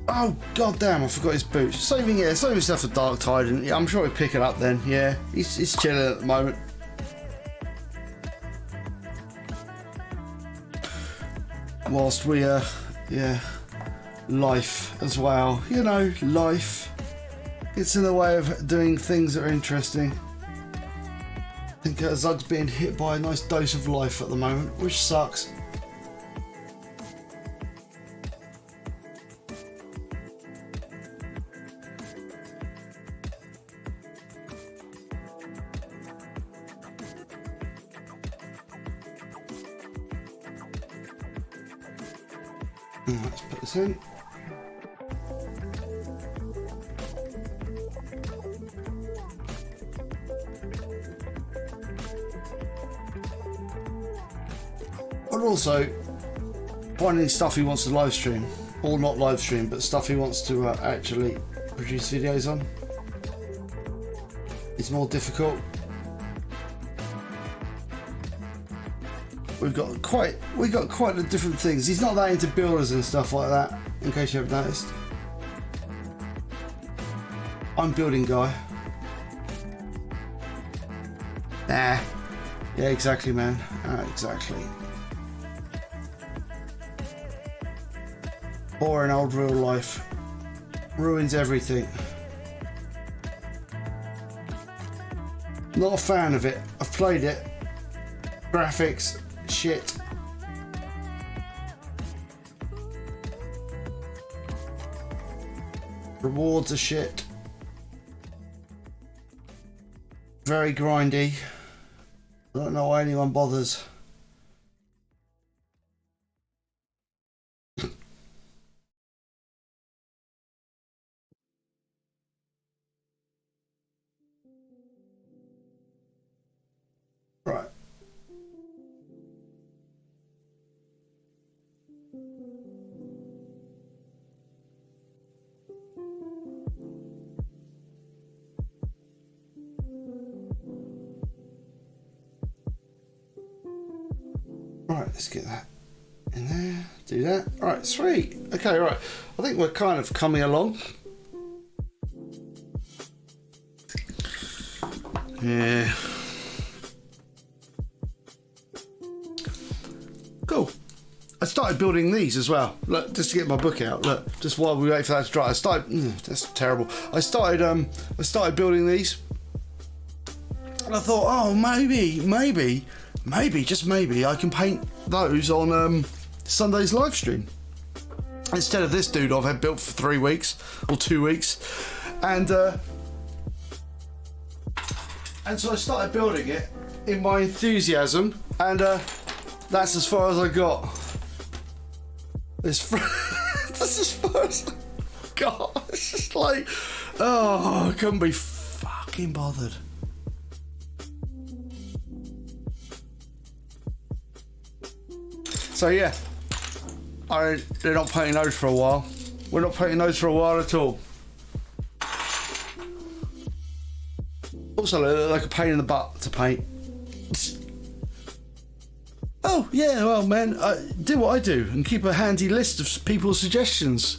Oh god damn! I forgot his boots. Saving himself for Dark Tide, and I'm sure he'll pick it up then. Yeah, he's chilling at the moment. Whilst we yeah, life as well. You know, life. It's in the way of doing things that are interesting. I think Zug's being hit by a nice dose of life at the moment, which sucks. Let's put this in. But also finding stuff he wants to live stream, or not live stream, but stuff he wants to actually produce videos on. It's more difficult. We've got quite the different things. He's not that into builders and stuff like that, in case you haven't noticed. I'm building guy. Nah. Yeah, exactly, man. Exactly. Boring old real life. Ruins everything. Not a fan of it. I've played it. Graphics. Shit. Rewards are shit. Very grindy. I don't know why anyone bothers. Right. Right, let's get that in there, do that. Alright, sweet. Okay, right. I think we're kind of coming along. Yeah. Cool. I started building these as well. Look, just to get my book out. Look, just while we wait for that to dry. That's terrible. I started building these. And I thought, oh, maybe, just maybe, I can paint those on Sunday's live stream instead of this dude I've had built for 3 weeks or 2 weeks, and so I started building it in my enthusiasm, and that's as far as I got. That's as far as I got. It's just like, oh, I couldn't be fucking bothered. So yeah, they're not painting those for a while. We're not painting those for a while at all. Also, they look like a pain in the butt to paint. Oh yeah, well man, do what I do and keep a handy list of people's suggestions.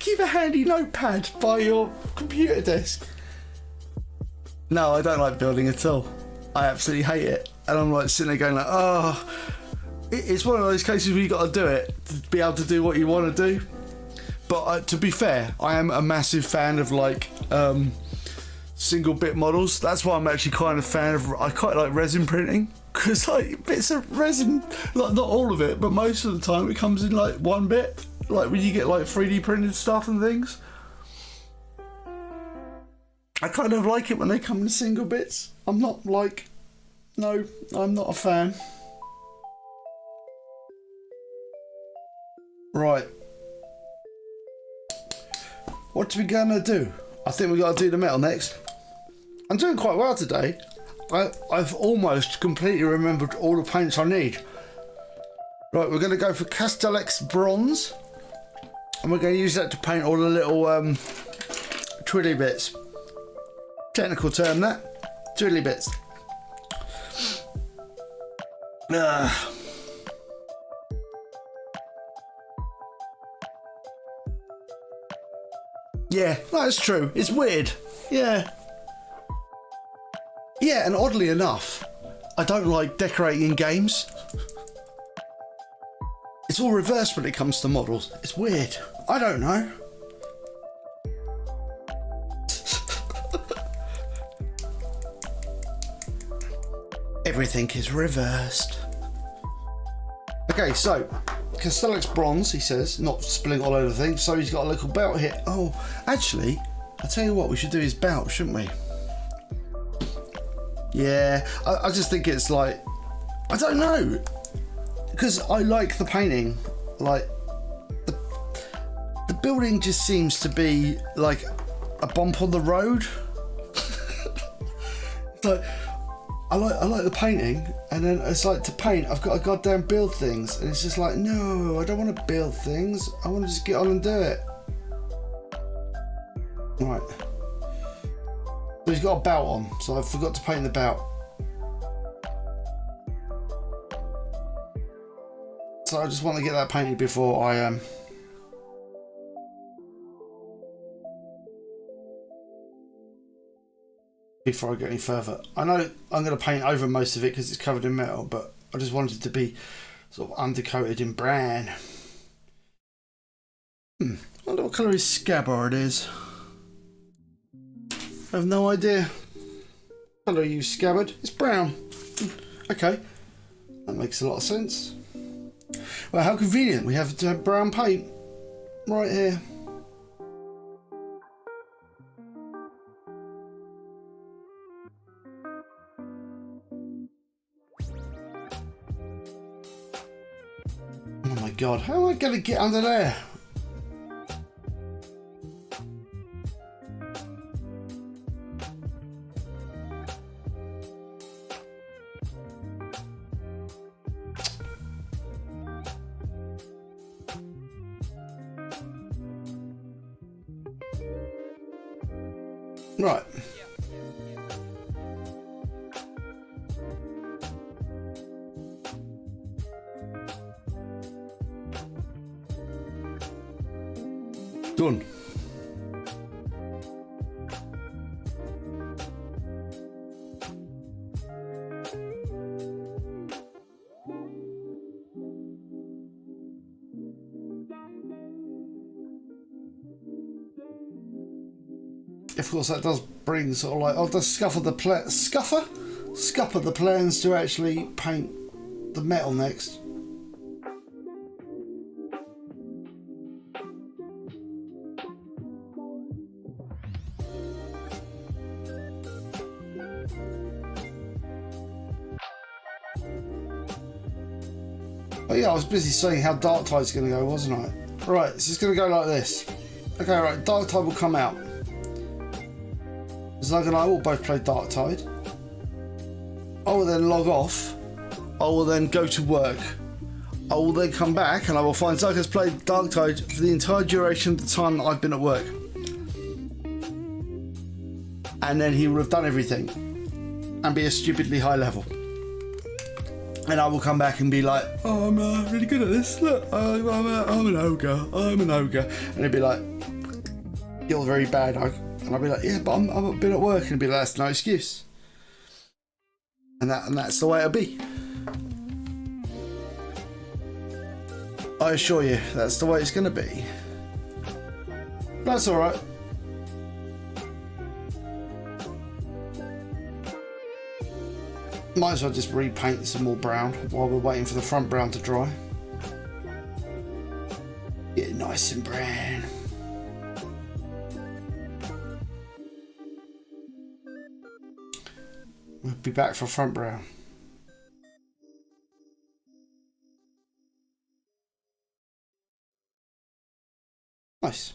Keep a handy notepad by your computer desk. No, I don't like building at all. I absolutely hate it. And I'm like sitting there going like, oh, it's one of those cases where you got to do it to be able to do what you want to do. But to be fair, I am a massive fan of like single bit models. That's why I'm actually kind of fan of. I quite like resin printing because like bits of resin, like not all of it, but most of the time it comes in like one bit. Like when you get like 3D printed stuff and things. I kind of like it when they come in single bits. I'm not like. No, I'm not a fan. Right. What are we gonna do? I think we gotta do the metal next. I'm doing quite well today. I've almost completely remembered all the paints I need. Right, we're gonna go for Castellx Bronze. And we're gonna use that to paint all the little twiddly bits. Technical term that. Twiddly bits. Yeah, that's true. It's weird. Yeah. Yeah, and oddly enough, I don't like decorating games. It's all reversed when it comes to models. It's weird. I don't know. Everything is reversed. Okay, so Castellx Bronze, he says, not spilling all over the thing, so he's got a little belt here. Oh, actually, I'll tell you what, we should do his belt, shouldn't we? Yeah, I just think it's like, I don't know, because I like the painting. Like, the building just seems to be like a bump on the road. It's like, I like the painting, and then it's like, to paint, I've got to goddamn build things, and it's just like, no, I don't want to build things. I want to just get on and do it. Right. So he's got a belt on, so I forgot to paint the belt. So I just want to get that painted before I before I go any further. I know I'm going to paint over most of it because it's covered in metal, but I just wanted it to be sort of undercoated in brown. I wonder what colour his scabbard is. I have no idea. What colour you scabbard? It's brown. Okay, that makes a lot of sense. Well, how convenient we have to have brown paint right here. Oh my god, how am I going to get under there? Right. Done. Of course, that does bring sort of like, oh, does scupper the plans to actually paint the metal next. Oh yeah, I was busy saying how Dark Tide's going to go, wasn't I? Right, so it's going to go like this. Okay, right, Dark Tide will come out. Zug and I will both play Dark Tide. I will then log off. I will then go to work. I will then come back and I will find Zug has played Dark Tide for the entire duration of the time that I've been at work. And then he will have done everything and be a stupidly high level. And I will come back and be like, oh, I'm really good at this. Look, I'm an ogre. I'm an ogre. And he'd be like, you're very bad, ogre. And I'll be like, yeah, but I've been at work. And he'd be like, that's no excuse. And that's the way it'll be. I assure you, that's the way it's going to be. That's all right. Might as well just repaint some more brown while we're waiting for the front brown to dry. Get it nice and brown. We'll be back for front brown. Nice.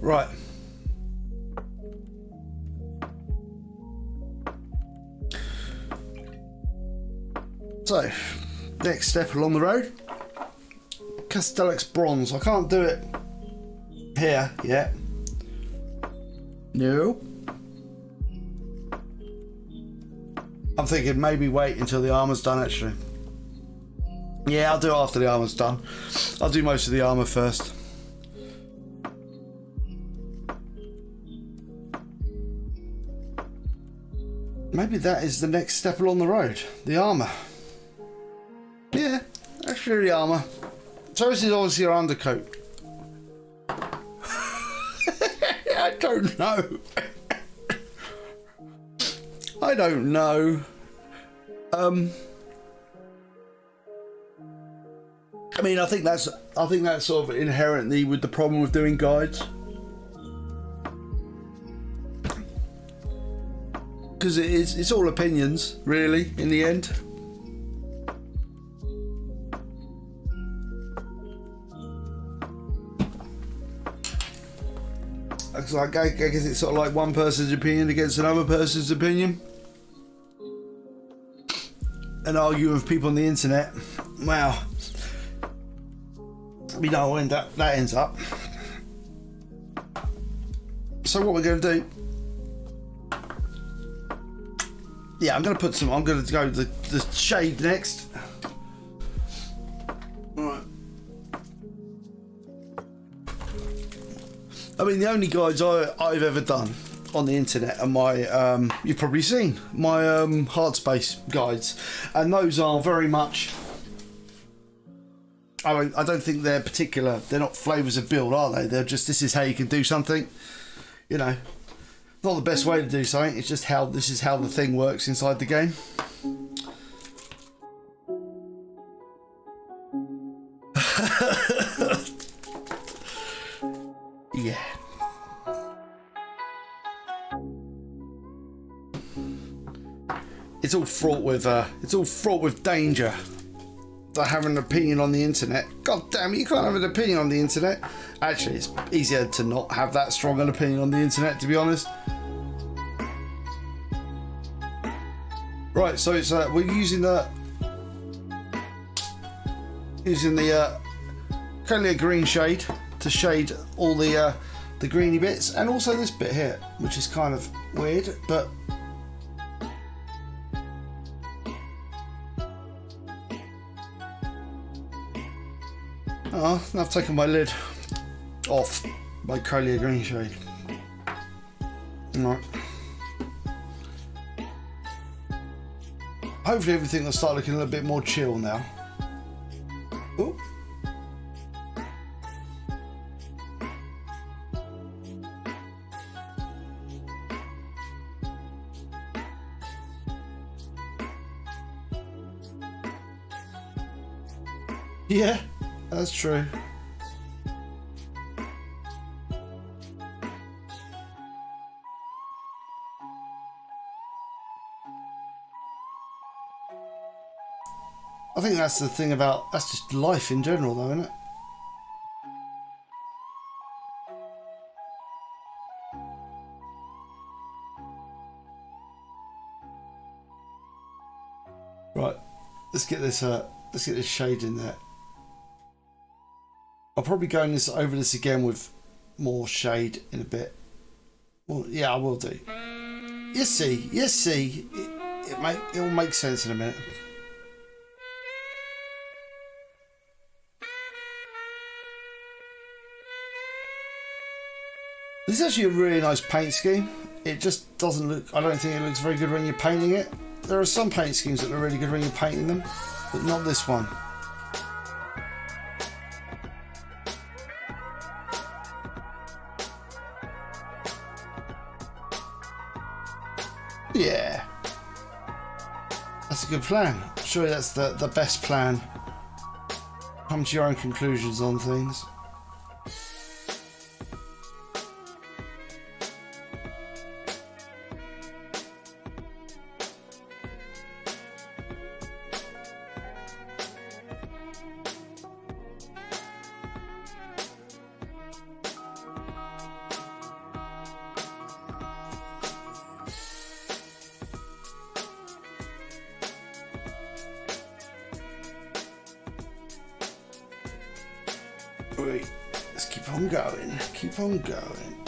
Right. So, next step along the road. Castellx Bronze. I can't do it here yet. No. I'm thinking maybe wait until the armour's done, actually. Yeah, I'll do it after the armour's done. I'll do most of the armour first. Maybe that is the next step along the road. The armour. Yeah, actually the armour. So this is obviously your undercoat. I don't know. I don't know. I mean, I think that's sort of inherently with the problem with doing guides, because it's all opinions, really, in the end. I guess it's sort of like one person's opinion against another person's opinion. And arguing with people on the internet. Wow. We know when that ends up. So what we're going to do... Yeah, I'm going to go the shade next. Alright. I mean, the only guides I've ever done on the internet are my, you've probably seen, my hard space guides. And those are very much... I don't think they're particular. They're not flavours of build, are they? They're just, this is how you can do something. You know, not the best way to do something. It's just how this is how the thing works inside the game. Yeah. It's all fraught with danger. Have an opinion on the internet. God damn it, you can't have an opinion on the internet. Actually, it's easier to not have that strong an opinion on the internet, to be honest. Right, so it's we're using the currently a green shade to shade all the greeny bits, and also this bit here, which is kind of weird, but oh, I've taken my lid off my Castellx green shade. Right. Hopefully everything will start looking a little bit more chill now. Ooh. Yeah, that's true. I think that's the thing about, that's just life in general though, isn't it? Right, let's get this shade in there. I'll probably go over this again with more shade in a bit. Well, yeah, I will do. You see, it will make sense in a minute. This is actually a really nice paint scheme. It just doesn't look, I don't think it looks very good when you're painting it. There are some paint schemes that are really good when you're painting them, but not this one. Yeah, that's a good plan. Surely that's the best plan. Come to your own conclusions on things. we? Let's keep on going. Keep on going.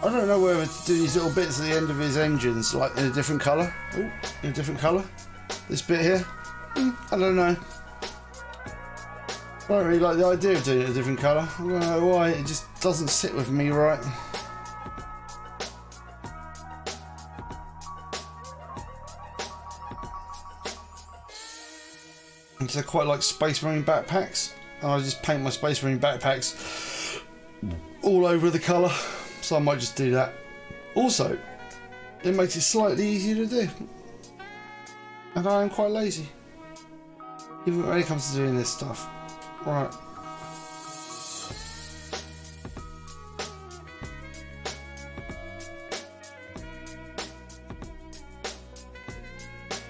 I don't know whether to do these little bits at the end of his engines, like in a different colour. Oh, in a different colour. This bit here. I don't know. I don't really like the idea of doing it a different colour. I don't know why. It just doesn't sit with me right. I quite like Space Marine backpacks, and I just paint my Space Marine backpacks all over the colour. So I might just do that. Also, it makes it slightly easier to do. And I am quite lazy. Even when it comes to doing this stuff. Right.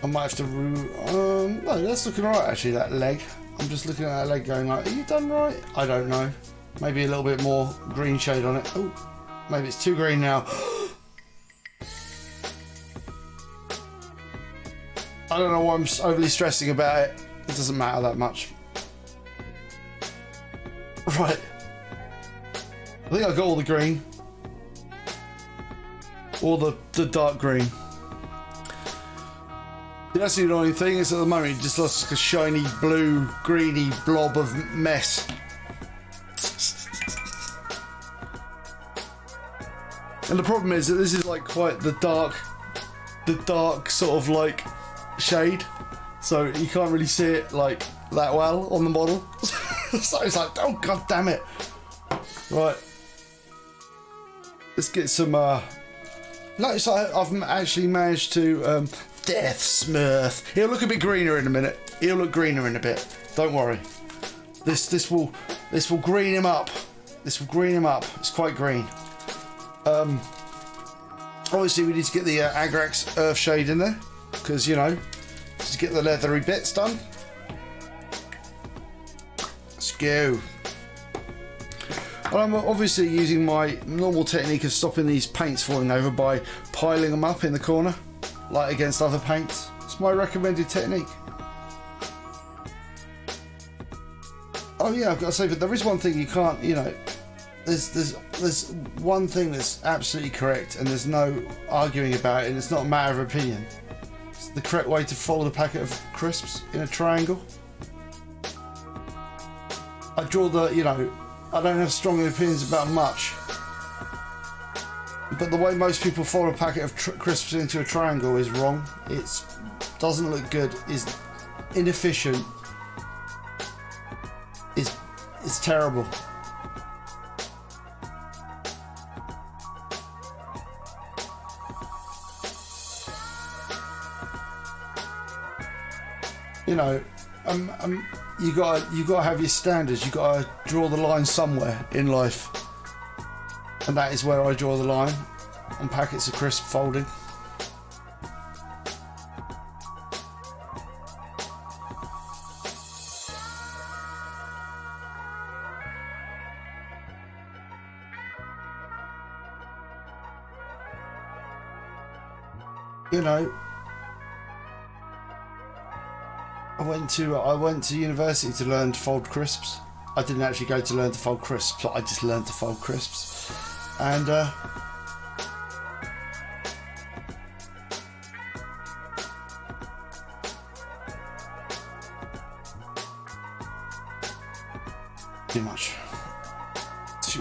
I might have to no, that's looking alright actually, that leg. I'm just looking at that leg going like, are you done right? I don't know. Maybe a little bit more green shade on it. Oh. Maybe it's too green now. I don't know why I'm overly stressing about it. It doesn't matter that much. Right. I think I got all the green. All the dark green. That's the annoying thing is at the moment it just looks like a shiny blue, greeny blob of mess. And the problem is that this is like quite the dark sort of like shade, so you can't really see it like that well on the model. So it's like, oh god damn it! Right, let's get some. Notice I've actually managed to Death Smurf. He'll look a bit greener in a minute. He'll look greener in a bit. Don't worry. This will green him up. This will green him up. It's quite green. Obviously we need to get the Agrax Earth Shade in there, because, you know, to get the leathery bits done. Let's go. And I'm obviously using my normal technique of stopping these paints falling over by piling them up in the corner, like against other paints. It's my recommended technique. Oh yeah, I've got to say, but there is one thing you can't, you know, there's one thing that's absolutely correct, and there's no arguing about it, and it's not a matter of opinion. It's the correct way to follow the packet of crisps in a triangle. I draw the, you know, I don't have strong opinions about much, but the way most people follow a packet of crisps into a triangle is wrong. It doesn't look good, is inefficient, it's terrible. You know, you gotta have your standards. You gotta draw the line somewhere in life, and that is where I draw the line on packets of crisp folding. You know, I went to university to learn to fold crisps. I didn't actually go to learn to fold crisps, but I just learned to fold crisps. And too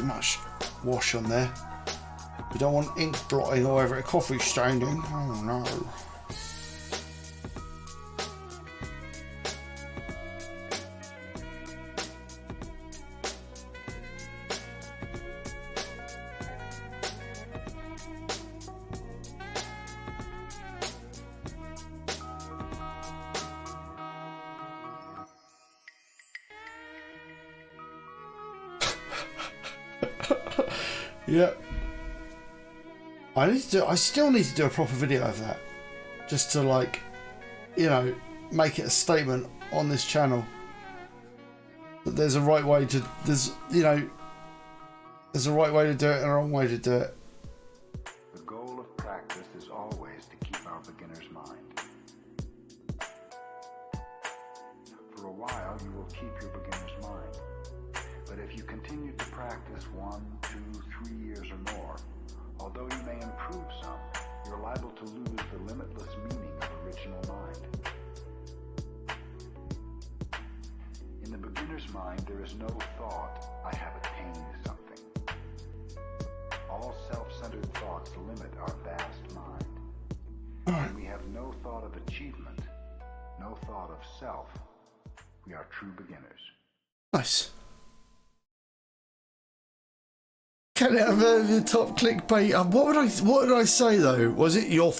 much wash on there. We don't want ink blotting all over it, coffee staining. Oh no. Yep. I still need to do a proper video of that, just to like, you know, make it a statement on this channel that there's a right way to, there's a right way to do it and a wrong way to do it. The goal of practice is always to keep our beginner's mind. For a while, you will keep your beginner's mind. But if you continue to practice 1, 2, 3 years or more, although you may improve some, you're liable to lose the limitless meaning of original mind. In the beginner's mind, there is no thought, I have attained something. All self-centered thoughts limit our vast mind. When we have no thought of achievement, no thought of self, we are true beginners. Nice. Can it have the top clickbait? What did I say though? Was it you're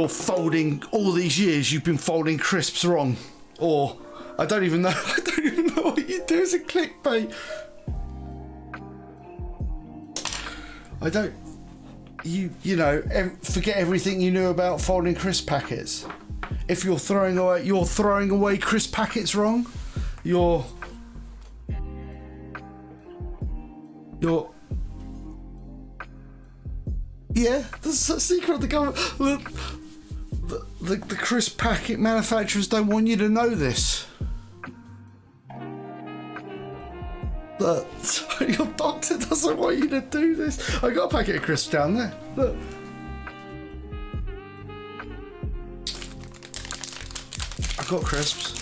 folding all these years? You've been folding crisps wrong, or I don't even know. I don't even know what you do as a clickbait. I don't. You know, forget everything you knew about folding crisp packets. If you're throwing away crisp packets wrong, you're yeah, that's the secret of the government. The crisp packet manufacturers don't want you to know this. Your doctor doesn't want you to do this. I got a packet of crisps down there. Look. I got crisps.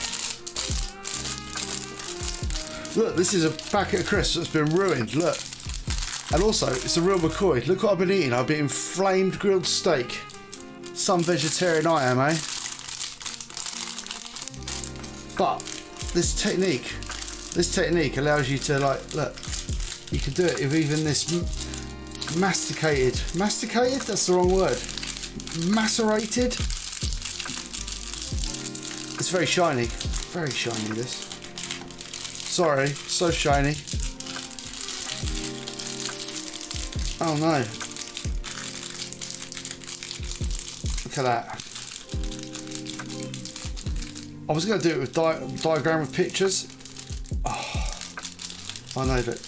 Look, this is a packet of crisps that's been ruined. Look. And also, it's a real McCoy. Look what I've been eating. I've been eating flamed grilled steak. Some vegetarian I am, eh? But this technique allows you to, like, look, you can do it with even this masticated, that's the wrong word, macerated. It's very shiny this. Sorry, so shiny. Oh no. Look at that. I was going to do it with diagram with pictures. Oh, I know that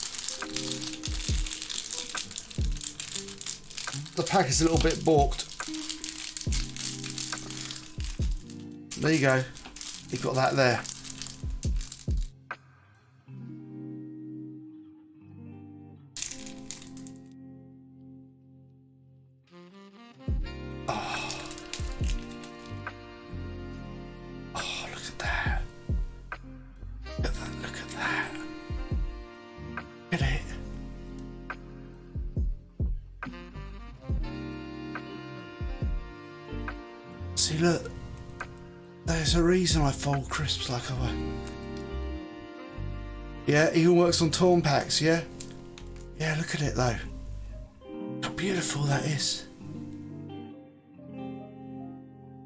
the pack is a little bit balked. There you go. You've got that there. See, look, there's a reason I fold crisps like I wear. Yeah, even works on torn packs, yeah? Yeah, look at it though. How beautiful that is.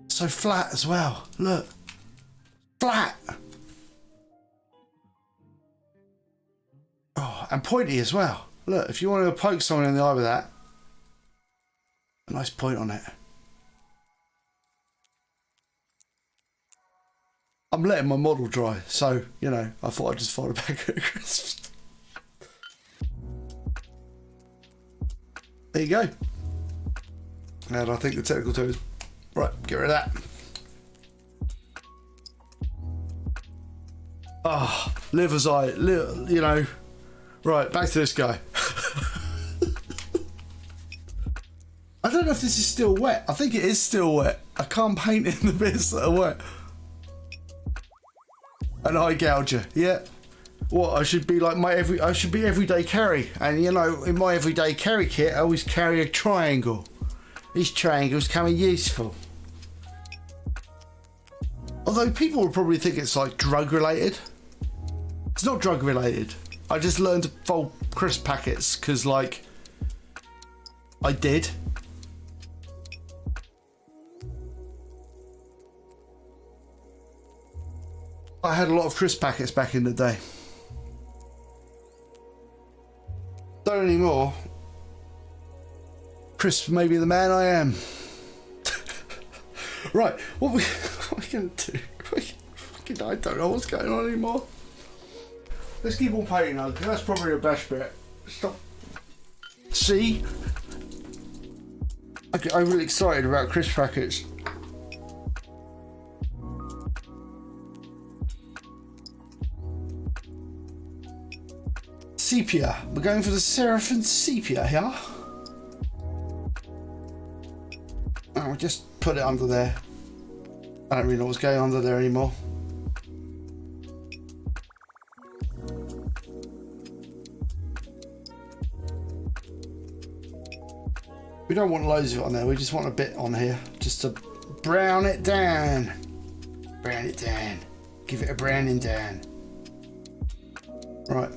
So flat as well, look. Flat! Oh, and pointy as well. Look, if you want to poke someone in the eye with that, a nice point on it. I'm letting my model dry, so, you know, I thought I'd just fold a packet of crisps. There you go. And I think the technical term is, right, get rid of that. Ah, oh, live as I, you know. Right, back to this guy. I don't know if this is still wet. I think it is still wet. I can't paint in the bits that are wet. An eye gouger, yeah. What, I should be like I should be everyday carry. And you know, in my everyday carry kit, I always carry a triangle. These triangles come in useful. Although people will probably think it's like drug related. It's not drug related. I just learned to fold crisp packets because, like, I did. I had a lot of crisp packets back in the day. Don't anymore. Chris may be the man I am. Right, what are we going to do? I don't know what's going on anymore. Let's keep on painting now, because that's probably the best bit. Stop. See? I'm really excited about crisp packets. Sepia. We're going for the Seraphin Sepia here. I'll just put it under there. I don't really know what's going on under there anymore. We don't want loads of it on there, we just want a bit on here, just to brown it down. Brown it down. Give it a browning down. Right.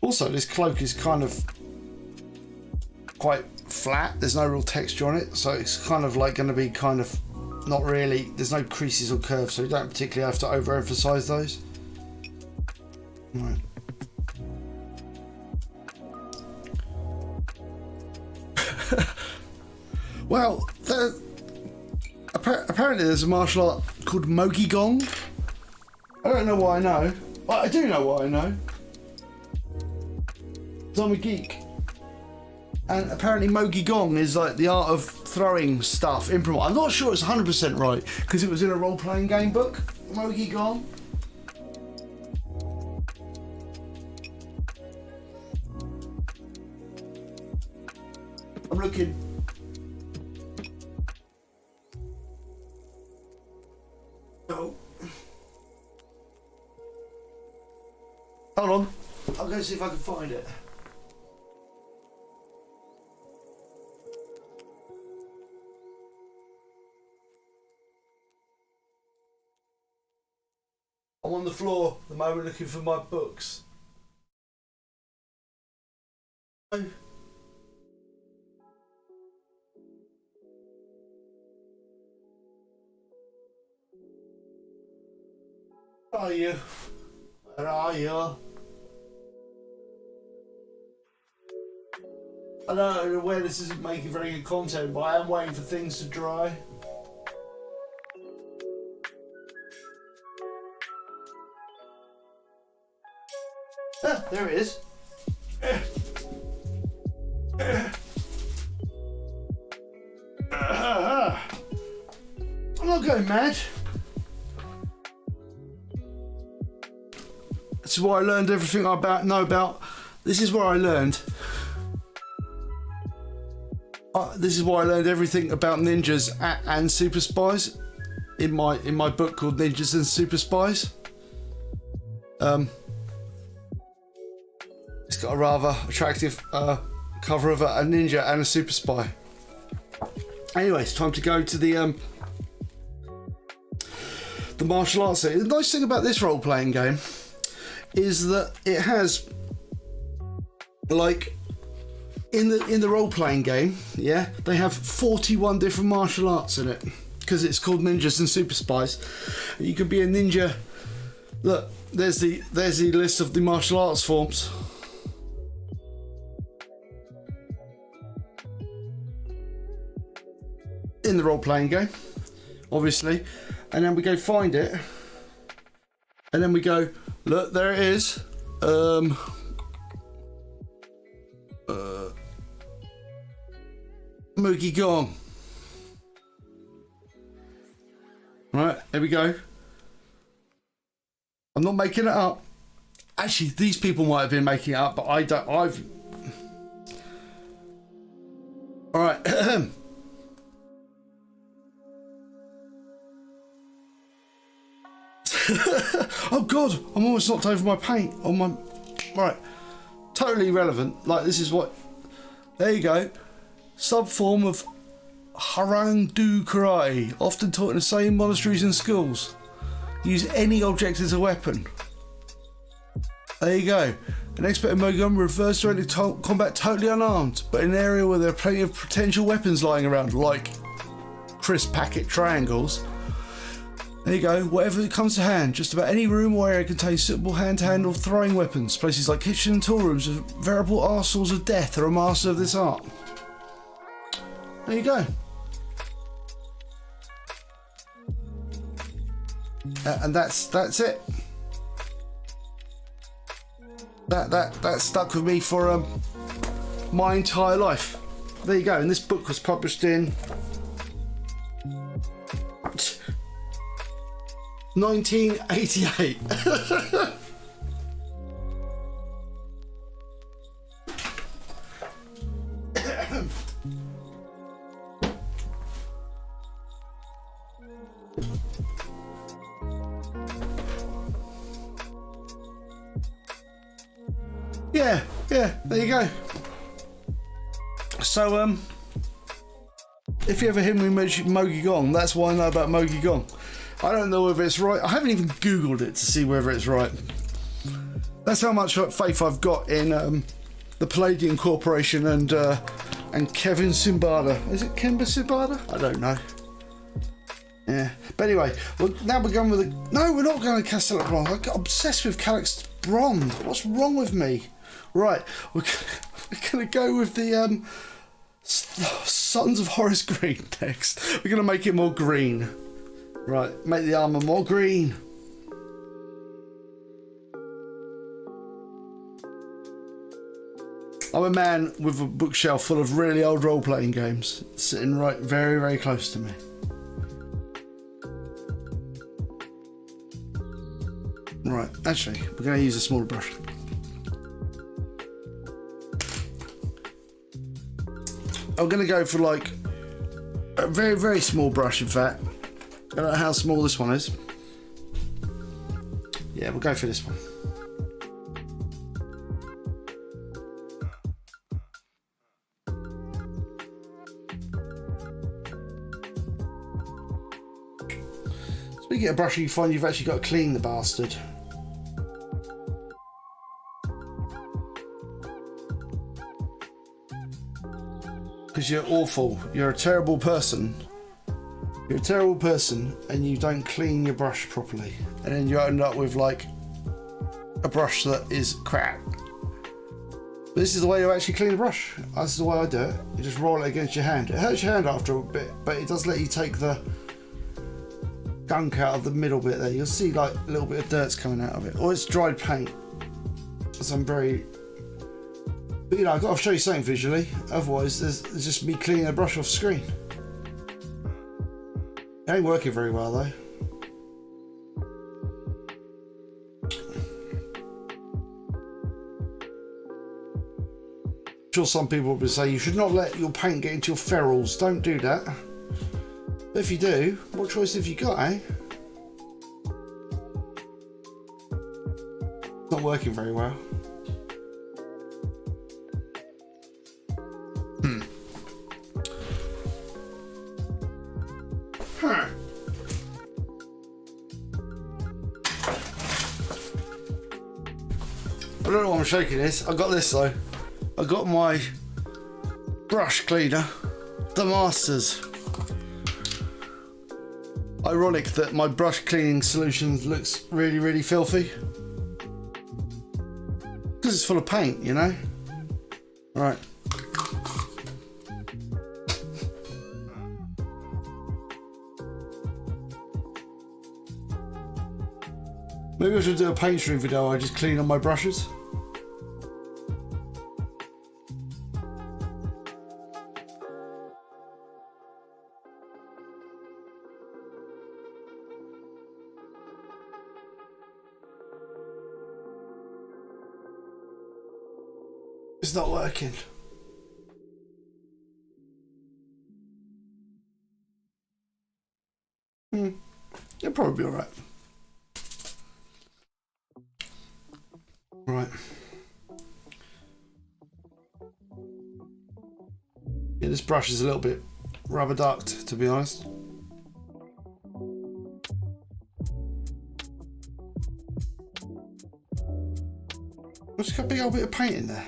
Also, this cloak is kind of quite flat. There's no real texture on it, so it's kind of like going to be kind of not really. There's no creases or curves, so you don't particularly have to overemphasize those. Right. Well, apparently there's a martial art called Mogi Gong. I don't know why I know. Well, I do know why I know. I'm a geek, and apparently Mogi Gong is like the art of throwing stuff, improv. I'm not sure it's 100% right because it was in a role-playing game book. Mogi Gong. I'm looking. Oh. Hold on. I'll go see if I can find it. I'm on the floor at the moment looking for my books. Oh. Where are you? Where are you? I don't know where this isn't making very good content, but I am waiting for things to dry. Ah, there it is. I'm not going mad. This is what I learned everything I know about. This is where I learned. This is why I learned everything about ninjas and super spies in my book called Ninjas and Super Spies. It's got a rather attractive cover of a ninja and a super spy. Anyway, it's time to go to the martial arts. The nice thing about this role-playing game is that it has, like, in the role-playing game, yeah, they have 41 different martial arts in it because it's called Ninjas and Super Spies. You can be a ninja. Look, there's the list of the martial arts forms. In the role-playing game, obviously, and then we go find it, and then we go, look, there it is. Mogi Gong. Right, there we go. I'm not making it up. Actually, these people might have been making it up, but I don't. All right. Oh God, I'm almost knocked over my paint on my. Right, totally irrelevant. Like, this is what. There you go. Subform of Harang-do karate, often taught in the same monasteries and schools. Use any object as a weapon. There you go. An expert in Mogun refers to any combat totally unarmed, but in an area where there are plenty of potential weapons lying around, like crisp packet triangles. There you go, whatever comes to hand. Just about any room or area contains suitable hand-to-handle throwing weapons. Places like kitchen and tool rooms are veritable arsenals of death are a master of this art. There you go. And that's it. That stuck with me for my entire life. There you go. And this book was published in 1988. Yeah, there you go. So, if you ever hear me mention Mogi Gong, that's why I know about Mogi Gong. I don't know whether it's right. I haven't even Googled it to see whether it's right. That's how much faith I've got in the Palladium Corporation and Kevin Simbada. Is it Kemba Simbada? I don't know. Yeah. But anyway, well, now we're going with the... No, we're not going to Castellx Bronze. I got obsessed with Castellx Bronze. What's wrong with me? Right, we're going to go with the Sons of Horus Green next. We're going to make it more green. Right, make the armour more green. I'm a man with a bookshelf full of really old role-playing games sitting right very, very close to me. Right, actually, we're going to use a smaller brush. I'm going to go for like a very, very small brush, in fact. I don't know how small this one is. Yeah, we'll go for this one. Speaking of brushing, you find you've actually got to clean the bastard. Because you're awful. You're a terrible person. You're a terrible person and you don't clean your brush properly. And then you end up with like a brush that is crap. But this is the way you actually clean a brush. This is the way I do it. You just roll it against your hand. It hurts your hand after a bit, but it does let you take the gunk out of the middle bit there. You'll see like a little bit of dirt's coming out of it. Or it's dried paint. So I'm very... But you know, I've got to show you something visually. Otherwise, there's just me cleaning a brush off screen. It ain't working very well though. I'm sure some people would say you should not let your paint get into your ferrules. Don't do that. But if you do, what choice have you got, eh? It's not working very well. I don't know why I'm shaking this. I got this though. I got my brush cleaner, the Masters. Ironic that my brush cleaning solution looks really, really filthy. Because it's full of paint, you know? Right. Maybe I should do a paint stream video where I just clean on my brushes. It's not working. It'll probably be alright. Right. Yeah, this brush is a little bit rubber ducked, to be honest. I've just got a big old bit of paint in there.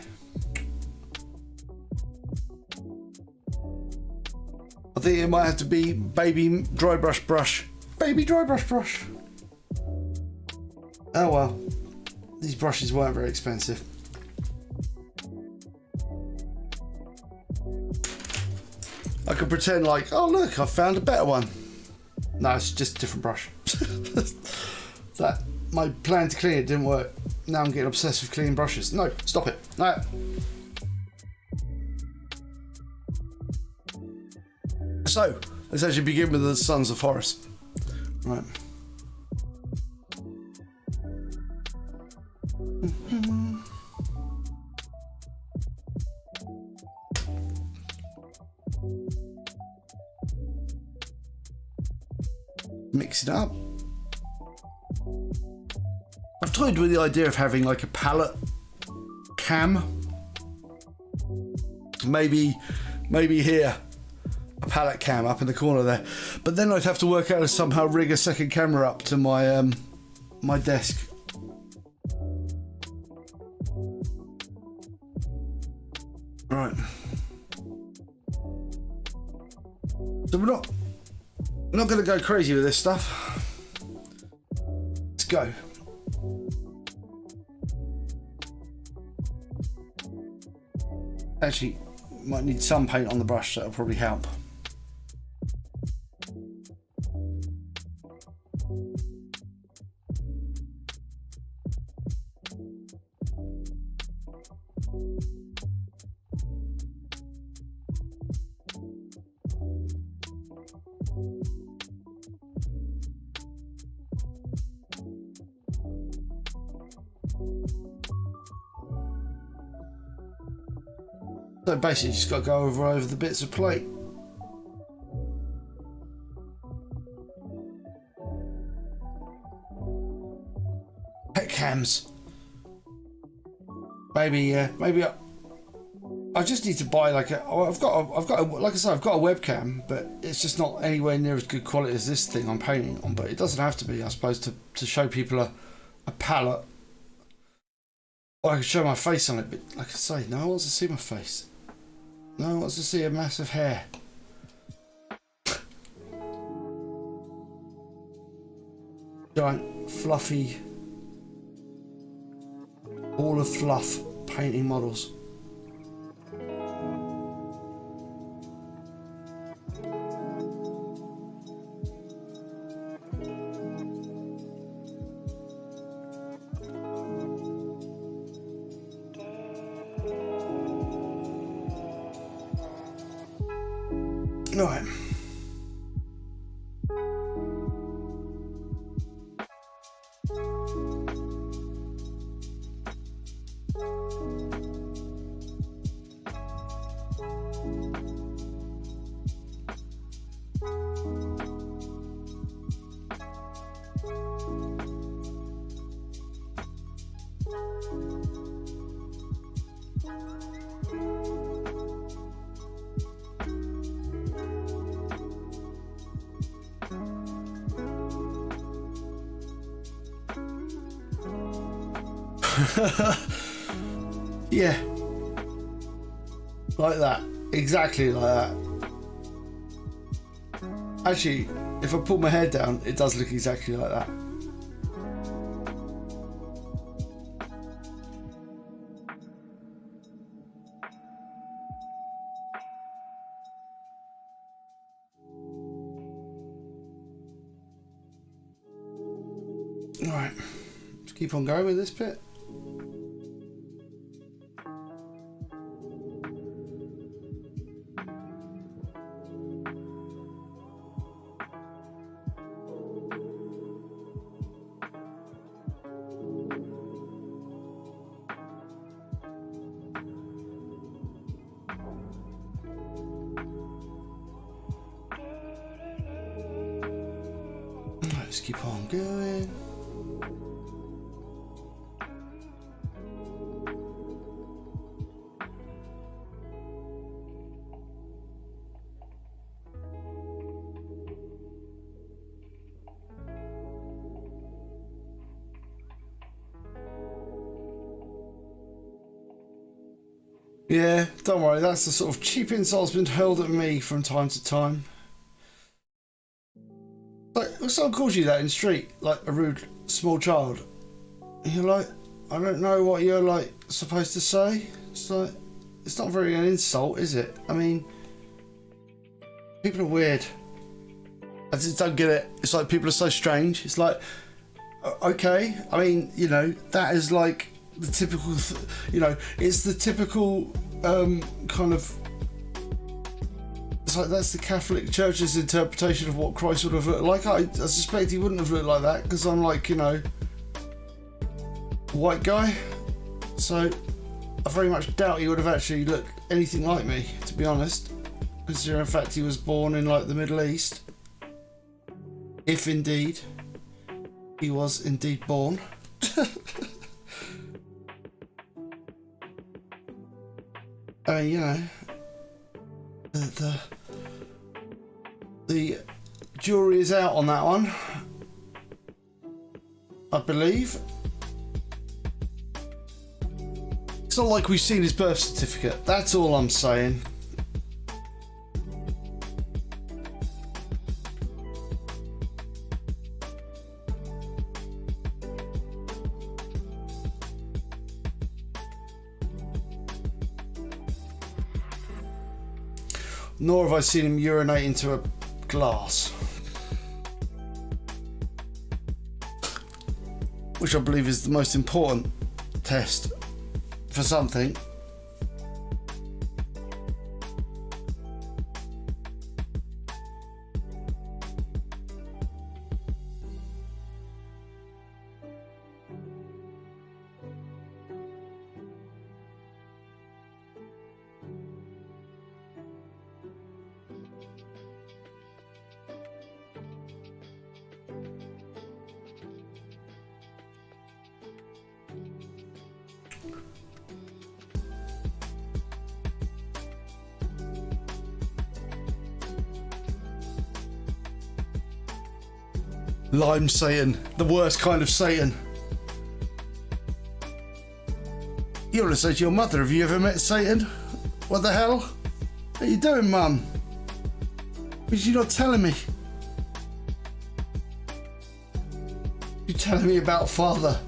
I think it might have to be baby dry brush, baby dry brush. Oh well, these brushes weren't very expensive. I could pretend like, oh look, I found a better one. No, it's just a different brush. That my plan to clean it didn't work. Now I'm getting obsessed with cleaning brushes. No, stop it. No. So, let's actually begin with the Sons of Horus. Right. Mix it up. I've toyed with the idea of having like a palette cam. Maybe here. A palette cam up in the corner there. But then I'd have to work out how to somehow rig a second camera up to my my desk. Right. So we're not going to go crazy with this stuff. Let's go. Actually, might need some paint on the brush, that'll probably help. So basically just got to go over the bits of plate. Pet cams. Maybe I just need to buy like a. I've got like I said, I've got a webcam, but it's just not anywhere near as good quality as this thing I'm painting on. But it doesn't have to be, I suppose, to show people a palette. Or I can show my face on it, but like I say, no one wants to see my face. No one wants to see a mass of hair. Giant, fluffy ball of fluff painting models. Right. Yeah, like that, exactly like that. Actually, if I pull my head down, it does look exactly like that. All right, let's keep on going with this bit. Let's keep on going. Yeah, don't worry, that's the sort of cheap insult's been hurled at me from time to time. Like, someone calls you that in the street, like a rude small child, you're like, I don't know what you're like supposed to say. It's like, it's not very an insult, is it? I mean, people are weird. I just don't get it. It's like people are so strange. It's like, okay, I mean, you know, that is like the typical, you know, it's the typical kind of. It's like that's the Catholic Church's interpretation of what Christ would have looked like. I suspect he wouldn't have looked like that because I'm like, you know, white guy. So I very much doubt he would have actually looked anything like me, to be honest. Considering in fact he was born in like the Middle East. If indeed he was indeed born. I mean, you know, the jury is out on that one, I believe. It's not like we've seen his birth certificate, that's all I'm saying. Nor have I seen him urinate into a glass. Which I believe is the most important test for something. Lime Satan, the worst kind of Satan. You want to say to your mother, have you ever met Satan? What the hell? What are you doing, Mum? Because you're not telling me. You're telling me about Father.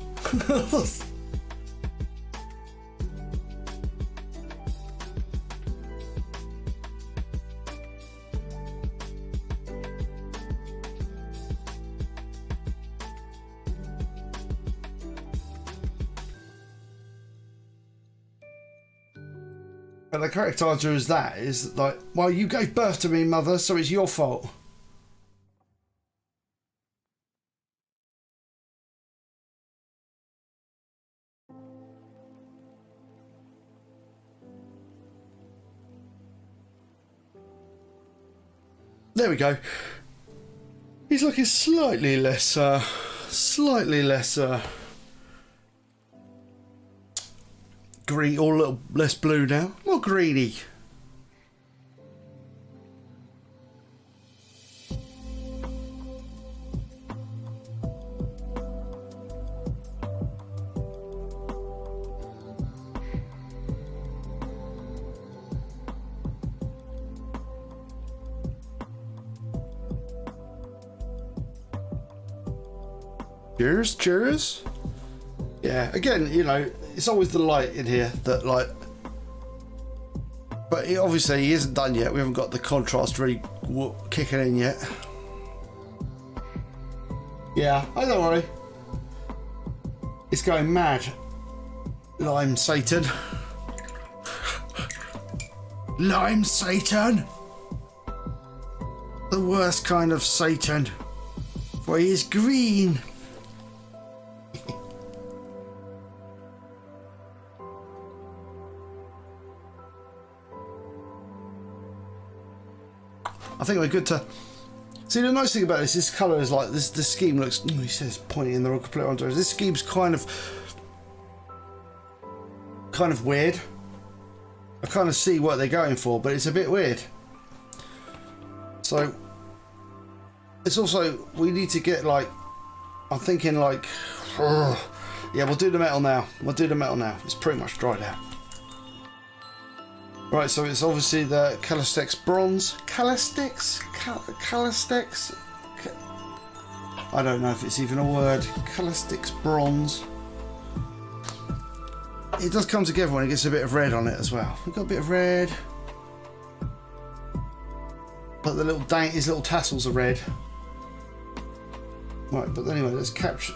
And the correct answer is that, is like, well, you gave birth to me, Mother, so it's your fault. There we go. He's looking slightly less green, or a little less blue now. More greeny. Cheers, cheers. Yeah, again, you know, it's always the light in here that, like, but obviously he isn't done yet. We haven't got the contrast really kicking in yet. Yeah, oh, don't worry. It's going mad. Lime Satan. Lime Satan. The worst kind of Satan. For he is green. I think we're good to see. The nice thing about this colour is like this. The scheme looks. He says pointing in the wrong complete wrong direction. This scheme's kind of weird. I kind of see what they're going for, but it's a bit weird. So it's also, we need to get, like, I'm thinking like, yeah, we'll do the metal now. We'll do the metal now. It's pretty much dried out. Right, so it's obviously the Castellx Bronze. Castellx? I don't know if it's even a word. Castellx Bronze. It does come together when it gets a bit of red on it as well. We've got a bit of red. But the his little tassels are red. Right, but anyway, let's capture.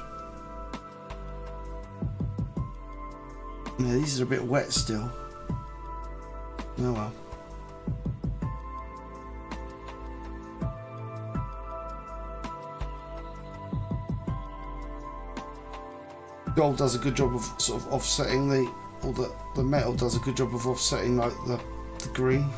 Yeah, these are a bit wet still. Oh well. Gold does a good job of sort of offsetting the metal does a good job of offsetting like the green.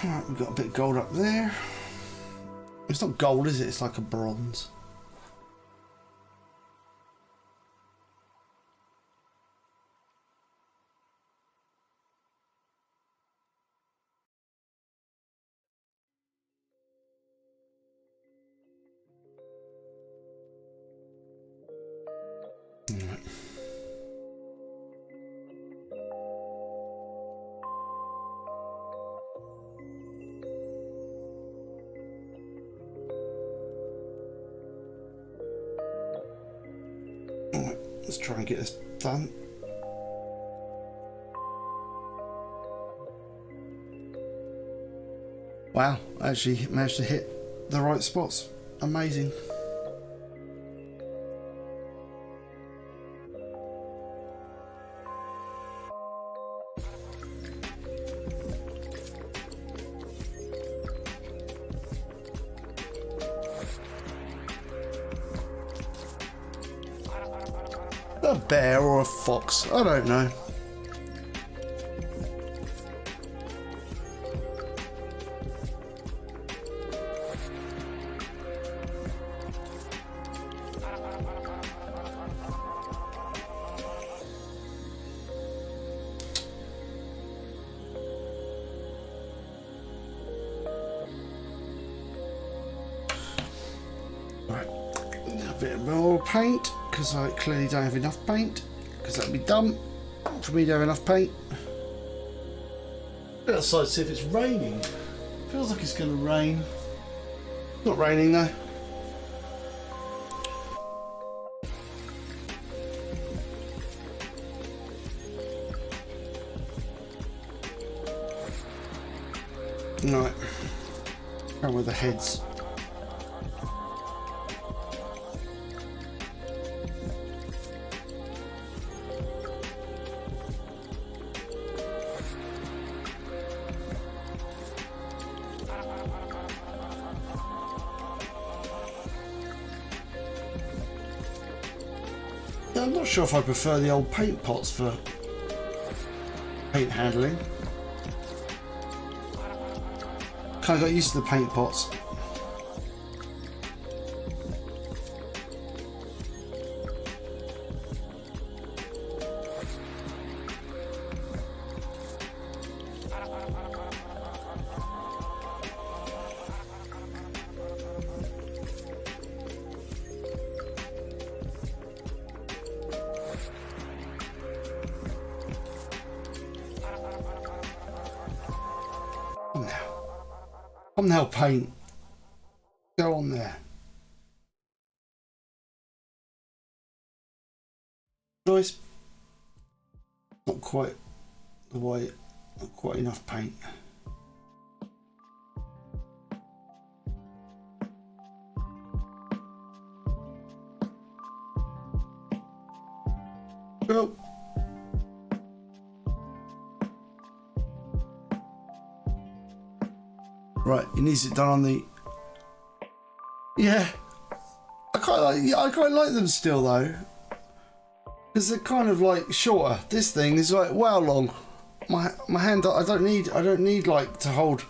Right, we've got a bit of gold up there. It's not gold, is it? It's like a bronze. Right. Let's try and get this done. Wow, I actually managed to hit the right spots. Amazing. A bear or a fox, I don't know. Right, a bit more paint. Because I clearly don't have enough paint, because that'd be dumb for me to have enough paint. Go outside, see if it's raining. Feels like it's going to rain. Not raining though. Right, go with the heads. I'm not sure if I prefer the old paint pots for paint handling. Kind of got used to the paint pots. Thumbnail paint. Go on there. Choice. Not quite the way. Not quite enough paint. Go. Right, he needs it done on the. Yeah, I quite like them still though, because they're kind of like shorter. This thing is like wow long. My hand. I don't need like to hold.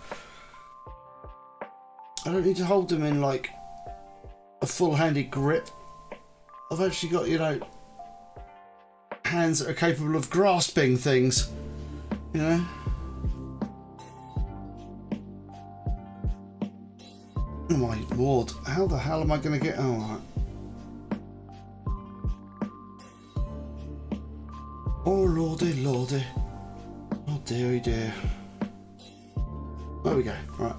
I don't need to hold them in like a full-handed grip. I've actually got, you know, hands that are capable of grasping things, you know. Oh my lord, how the hell am I going to get... Oh, right. Oh lordy, lordy. Oh dearie dear. There we go, right.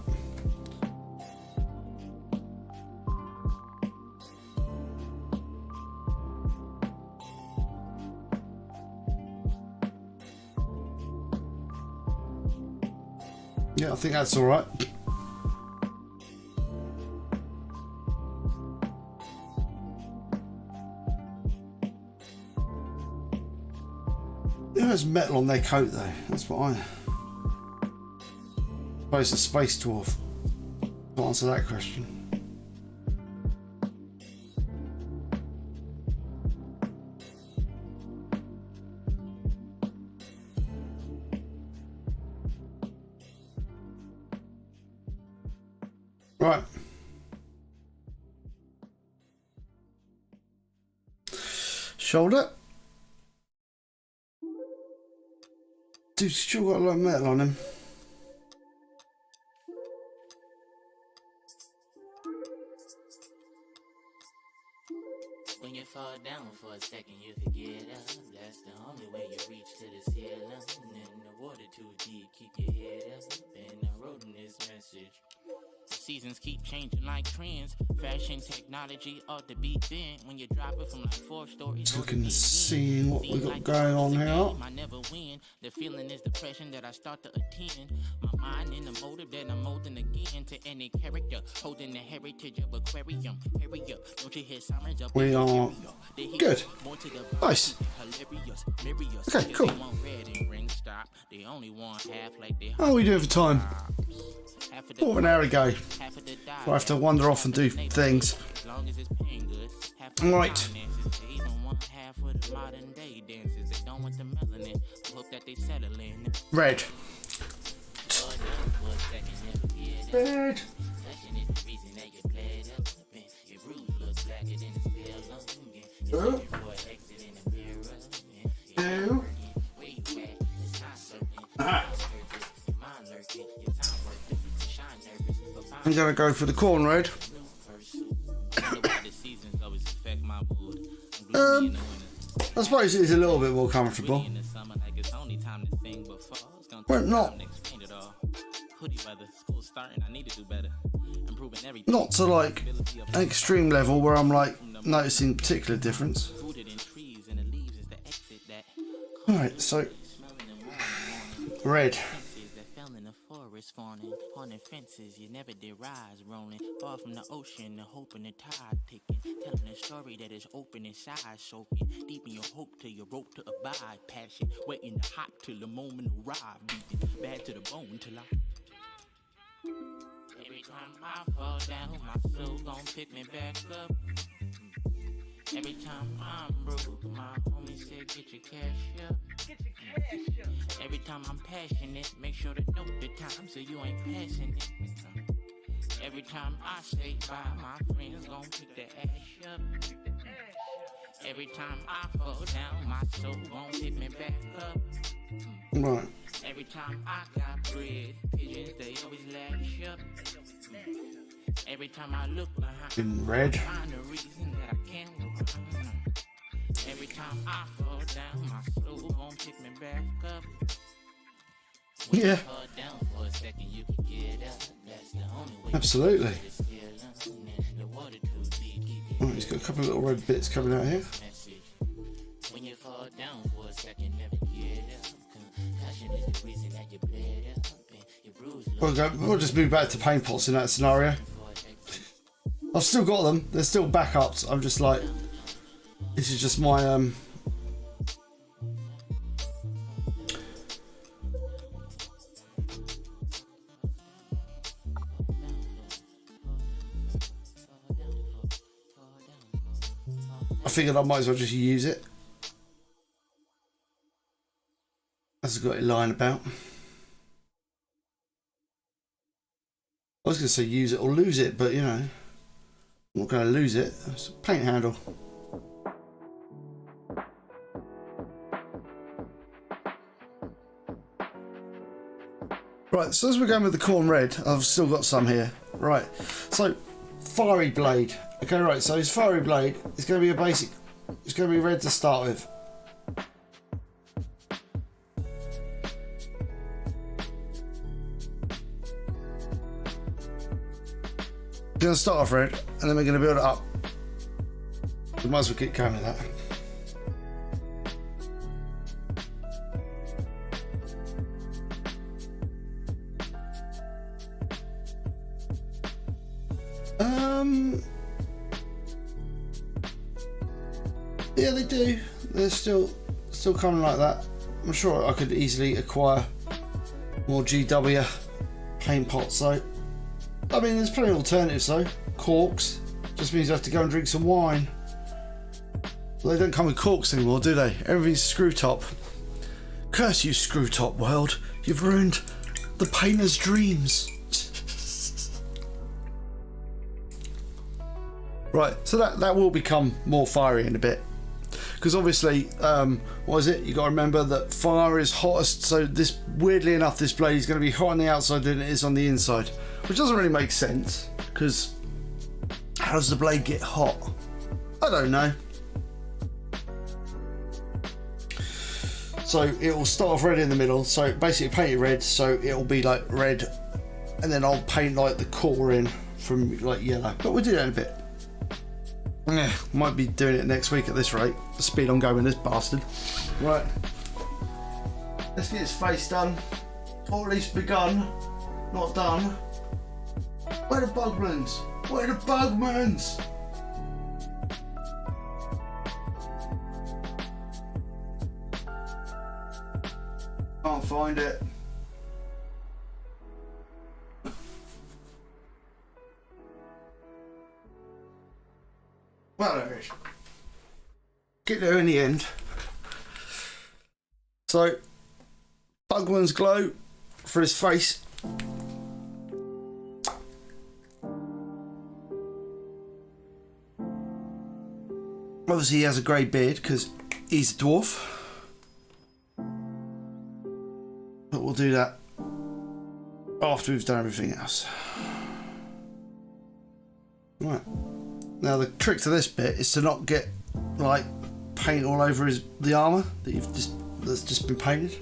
Yeah, I think that's all right. There's metal on their coat though. That's what I suppose a space dwarf. To answer that question. Right. Shoulder. Dude's still got a lot of metal on him. When you fall down for a second, you could get up. That's the only way you reach to the ceiling. And the water too deep, keep your head up. And I wrote in this message. Seasons keep changing like trends. Fashion technology ought to be bent when you drop it from like 4 stories. Just looking to see what we got going on here. I never win. The feeling is depression that I start to attend. My mind in the motive that I'm molding again to any character holding the heritage of aquarium. Hurry up, don't you hear sirens up? We are good. Nice. Okay, cool. How are we doing for time? Quarter of an hour ago. I have to wander off and do things. Right. Red. Red. Oh. Oh. Ah. I'm gonna go for the corn road. I suppose it is a little bit more comfortable. But not to like an extreme level where I'm like noticing particular difference. Alright, so red. Haunted fences, you never did rise, rolling far from the ocean, the hope and the tide ticking, telling a story that is open inside, soaking deep in your hope till your rope to abide, passion, waiting to hot till the moment arrive, beating bad to the bone till I. Every time I fall down, my soul gon' pick me back up. Every time I'm broke, my homie said get your cash up. Every time I'm passionate, make sure to note the time so you ain't passing it. Every time I say bye, my friends gon' pick the ash up. Every time I fall down, my soul gon' pick me back up. Right. Every time I got bread, pigeons they always lash up. Every time I look behind, in red. Find a reason that I can't run. Every time I fall down, my soul gon' pick me back up. When you fall down for a second, you can get up. That's the only way. Absolutely. Right, he's got a couple of little red bits coming out here. When you fall down for a second, never get up. Concussion is the reason that you bled up. We'll just move back to paint pots in that scenario. I've still got them. They're still backups. I'm just like, this is just my I figured I might as well just use it. As I've got it lying about. I was going to say use it or lose it, but you know, I'm not going to lose it. It's a paint handle. Right, so as we're going with the corn red, I've still got some here. Right, so fiery blade. Okay, right, so his fiery blade is going to be a basic, it's going to be red to start with. We're going to start off red, and then we're going to build it up. We might as well keep going with that. Yeah, they do. They're still coming like that. I'm sure I could easily acquire more GW paint pots. So, I mean, there's plenty of alternatives though. Corks just means you have to go and drink some wine. Well, they don't come with corks anymore, do they? Everything's screw top. Curse you, screw top world! You've ruined the painter's dreams. Right, so that will become more fiery in a bit, because obviously, what is it? You got to remember that fire is hottest. So this, weirdly enough, this blade is going to be hot on the outside than it is on the inside, which doesn't really make sense. Because how does the blade get hot? I don't know. So it will start off red in the middle. So basically paint it red. So it will be like red, and then I'll paint like the core in from like yellow. But we'll do that in a bit. Yeah, might be doing it next week at this rate. The speed I'm going with this bastard. Right. Let's get his face done. Or at least begun. Not done. Where the bugmans? Where the bugmans? Can't find it. Well, there it is. Get there in the end. So, Bugman's glow for his face. Obviously, he has a grey beard because he's a dwarf. But we'll do that after we've done everything else. Right. Now the trick to this bit is to not get like paint all over the armour that's just been painted.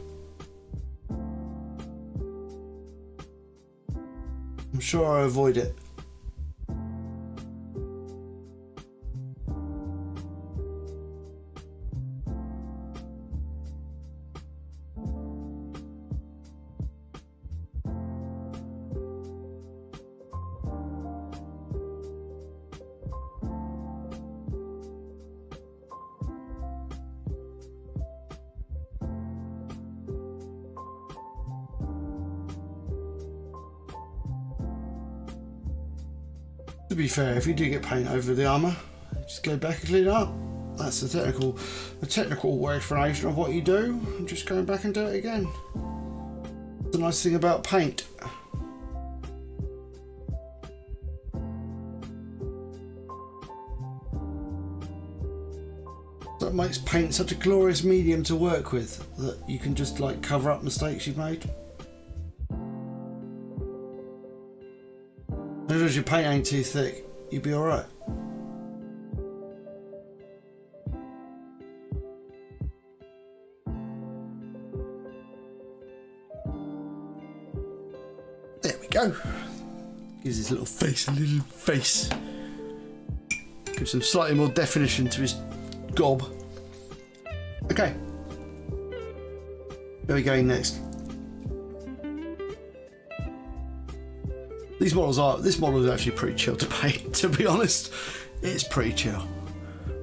I'm sure I avoid it. To be fair, if you do get paint over the armour, just go back and clean it up. That's the technical explanation of what you do. Just go back and do it again. The nice thing about paint. That makes paint such a glorious medium to work with, that you can just like cover up mistakes you've made. As long as your paint ain't too thick, you'll be alright. There we go. Gives his little face a little face. Gives some slightly more definition to his gob. Okay. Where are we going next? This model is actually pretty chill to paint, to be honest. It's pretty chill.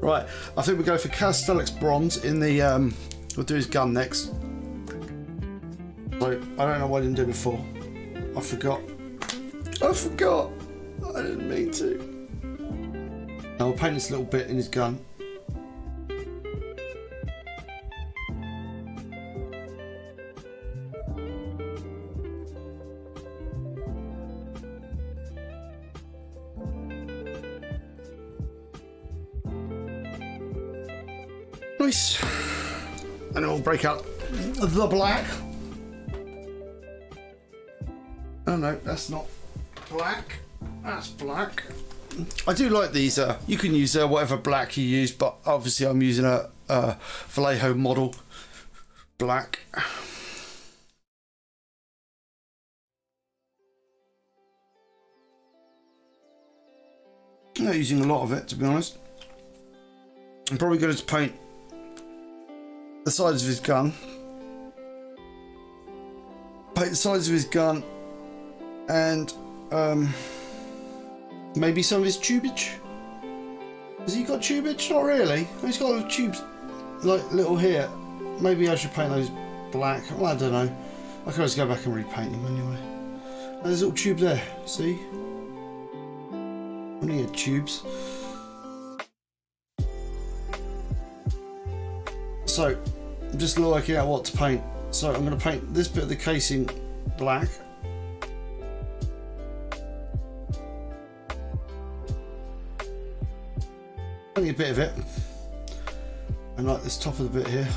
Right, I think we go for Castellx Bronze in the, we'll do his gun next. So, I don't know why I didn't do it before. I forgot. I didn't mean to. Now we'll paint this little bit in his gun. Nice. And then we'll break out the black. No, that's not black. That's black. I do like these. You can use whatever black you use, but obviously I'm using a Vallejo model black. I'm not using a lot of it, to be honest. I'm probably going to paint the sides of his gun. Paint the sides of his gun and maybe some of his tubage. Has he got tubage? Not really. He's got little tubes, like little here. Maybe I should paint those black. Well, I don't know. I can always go back and repaint them anyway. And there's a little tube there. See? Only had tubes. So, I'm just working out what to paint. So I'm going to paint this bit of the casing black. Only a bit of it. And like this top of the bit here.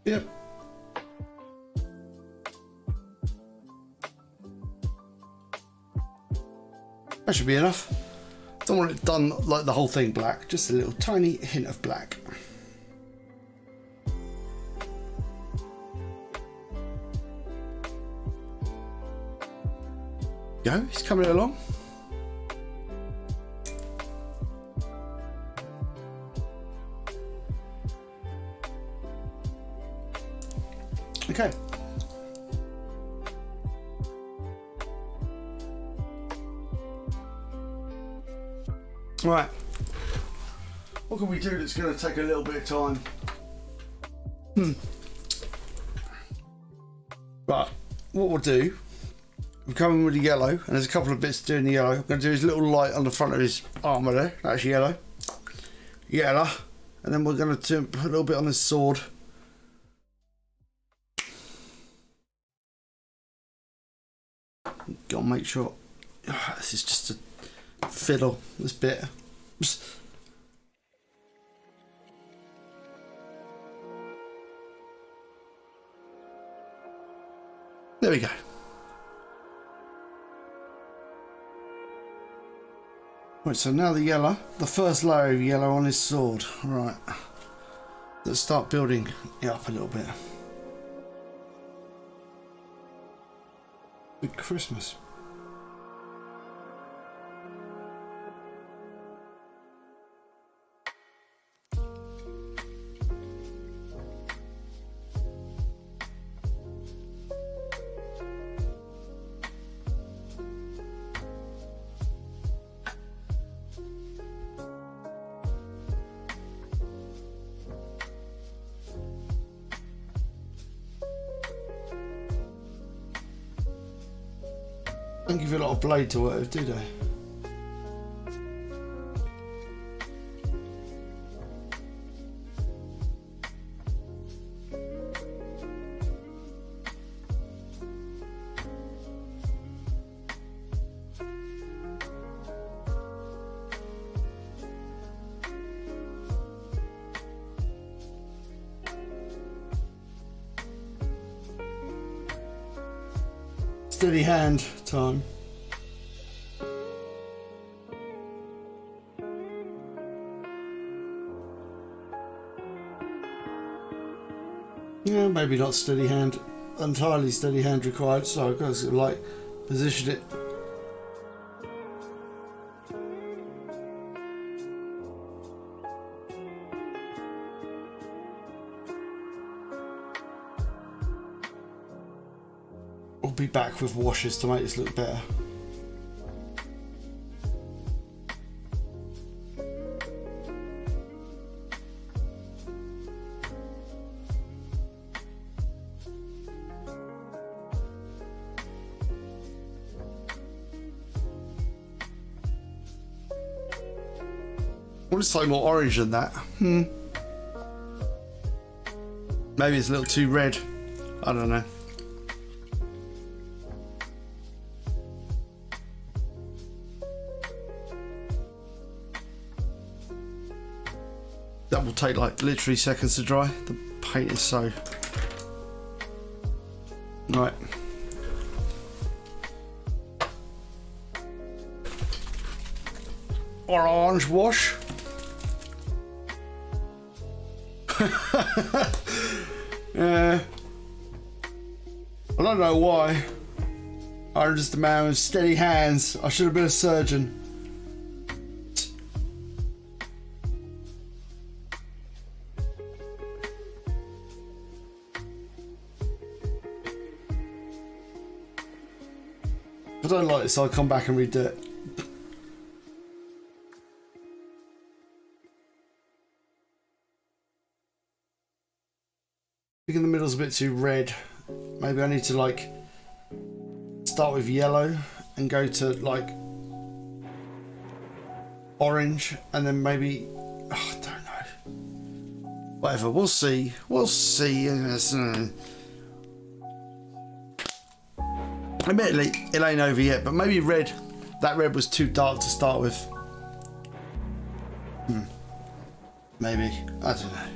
Yep. That should be enough. Don't want it done like the whole thing black, just a little tiny hint of black. Go, he's coming along. Okay. Right. What can we do that's going to take a little bit of time? Right. What we'll do, we're coming with the yellow, and there's a couple of bits to do in the yellow. I'm going to do his little light on the front of his armour there. That's yellow. Yellow. And then we're going to put a little bit on his sword. Gotta make sure. This is just a fiddle, this bit. There we go. Right, so now the yellow, the first layer of yellow on his sword. Right. Let's start building it up a little bit. Big Christmas. Don't give you a lot of blade to work with, do they? Steady hand time. Yeah, maybe not steady hand, entirely steady hand required, so I've got to sort of like position it. We'll be back with washes to make this look better. want it slightly more orange than that. Maybe it's a little too red. I don't know. That will take like literally seconds to dry. The paint is so... Right. Orange wash. Yeah. I don't know why. I'm just a man with steady hands. I should have been a surgeon. If I don't like this, I'll come back and redo it. I think in the middle's a bit too red. Maybe I need to like start with yellow and go to like orange and then maybe, oh, I don't know. Whatever, we'll see. We'll see. Admittedly, it ain't over yet, but maybe red, that red was too dark to start with. Maybe, I don't know.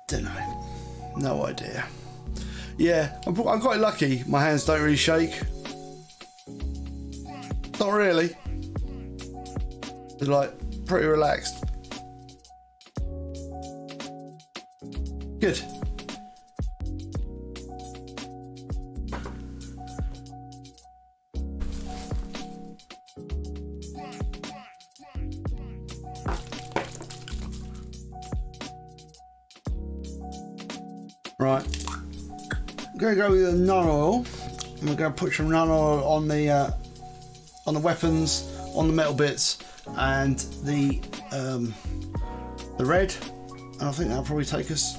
Don't know. No idea. Yeah, I'm quite lucky. My hands don't really shake. Not really. They're like pretty relaxed. Good. Right, I'm going to go with the nun oil. And we're going to put some nun oil on the weapons, on the metal bits, and the red. And I think that'll probably take us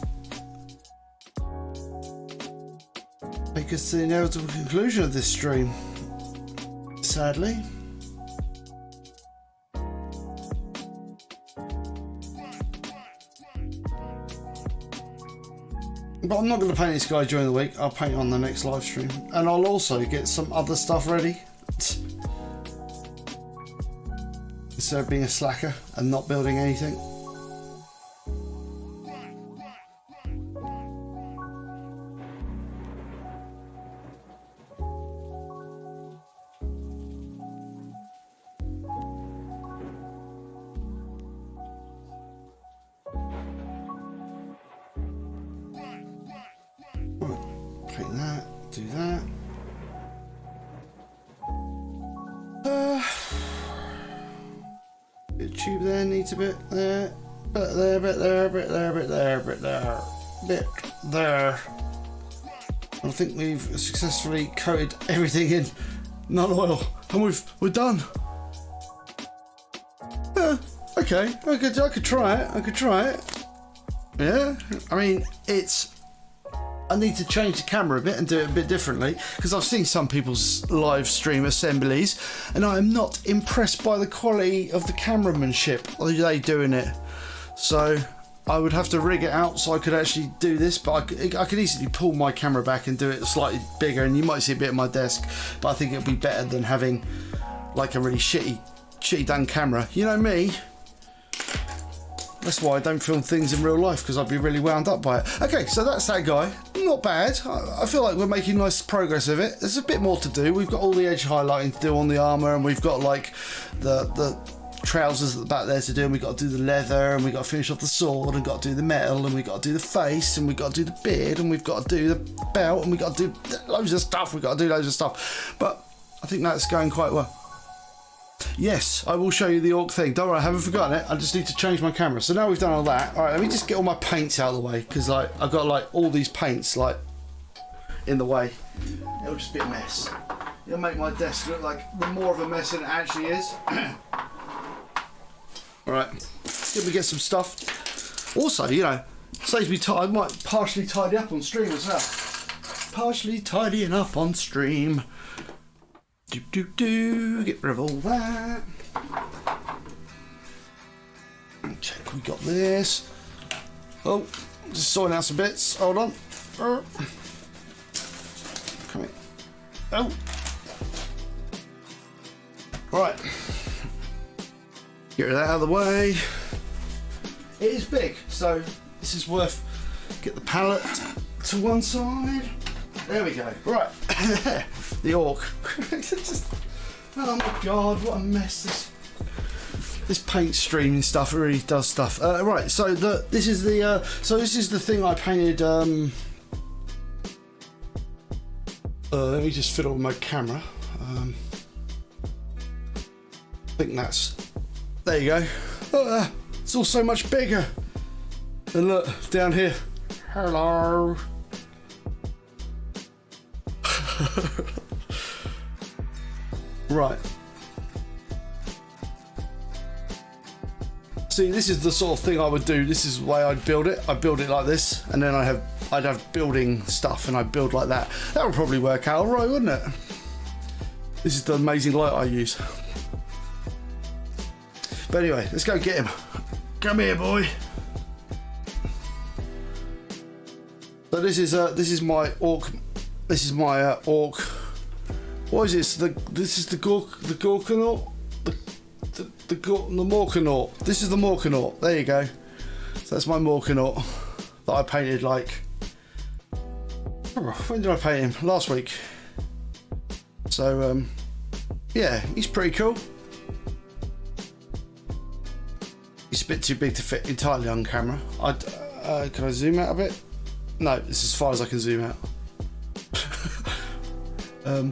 to the inevitable conclusion of this stream. Sadly. But I'm not going to paint this guy during the week. I'll paint on the next live stream. And I'll also get some other stuff ready. Instead of being a slacker and not building anything. A bit there, bit there, bit there, bit there, bit there, bit there, bit there. I think we've successfully coated everything in nun oil, and we're done. Okay, I could try it. I could try it. Yeah, I mean I need to change the camera a bit and do it a bit differently because I've seen some people's live stream assemblies and I am not impressed by the quality of the cameramanship of they doing it. So I would have to rig it out so I could actually do this, but I could easily pull my camera back and do it slightly bigger, and you might see a bit of my desk, but I think it'll be better than having like a really shitty done camera. You know me. That's why I don't film things in real life, because I'd be really wound up by it. Okay, so that's that guy. Not bad. I feel like we're making nice progress of it. There's a bit more to do. We've got all the edge highlighting to do on the armour, and we've got like the trousers at the back there to do, and we've got to do the leather, and we've got to finish off the sword, and got to do the metal, and we've got to do the face, and we've got to do the beard, and we've got to do the belt, and we've got to do loads of stuff. We've got to do loads of stuff. But I think that's going quite well. Yes, I will show you the orc thing. Don't worry, I haven't forgotten it. I just need to change my camera. So now we've done all that. All right, let me just get all my paints out of the way, because like I've got like all these paints like in the way. It'll just be a mess. It'll make my desk look like more of a mess than it actually is. All right, let me get some stuff. Also, you know, saves me time. I might partially tidy up on stream as well. Partially tidying up on stream. Get rid of all that. Check we got this. Oh, just sorting out some bits. Hold on. Come here. Oh. Right. Get rid of that out of the way. It is big, so this is worth. Get the pallet to one side. There we go. Right. The orc. Oh my god, what a mess this paint streaming stuff really does stuff. Right, so this is the thing I painted. Let me just fiddle with my camera. I think that's. There you go. It's all so much bigger. And look down here. Hello. Right. See, this is the sort of thing I would do. This is the way I'd build it. I'd build it like this, and then I'd have building stuff, and I'd build like that. That would probably work out all right, wouldn't it? This is the amazing light I use. But anyway, let's go get him. Come here, boy. So this is my orc. This is my orc. What is this? This is the Gorkanaut. The Morkanaut. This is the Morkanaut. There you go. So that's my Morkanaut that I painted like. When did I paint him? Last week. So yeah, he's pretty cool. He's a bit too big to fit entirely on camera. Can I zoom out a bit? No, this is as far as I can zoom out. You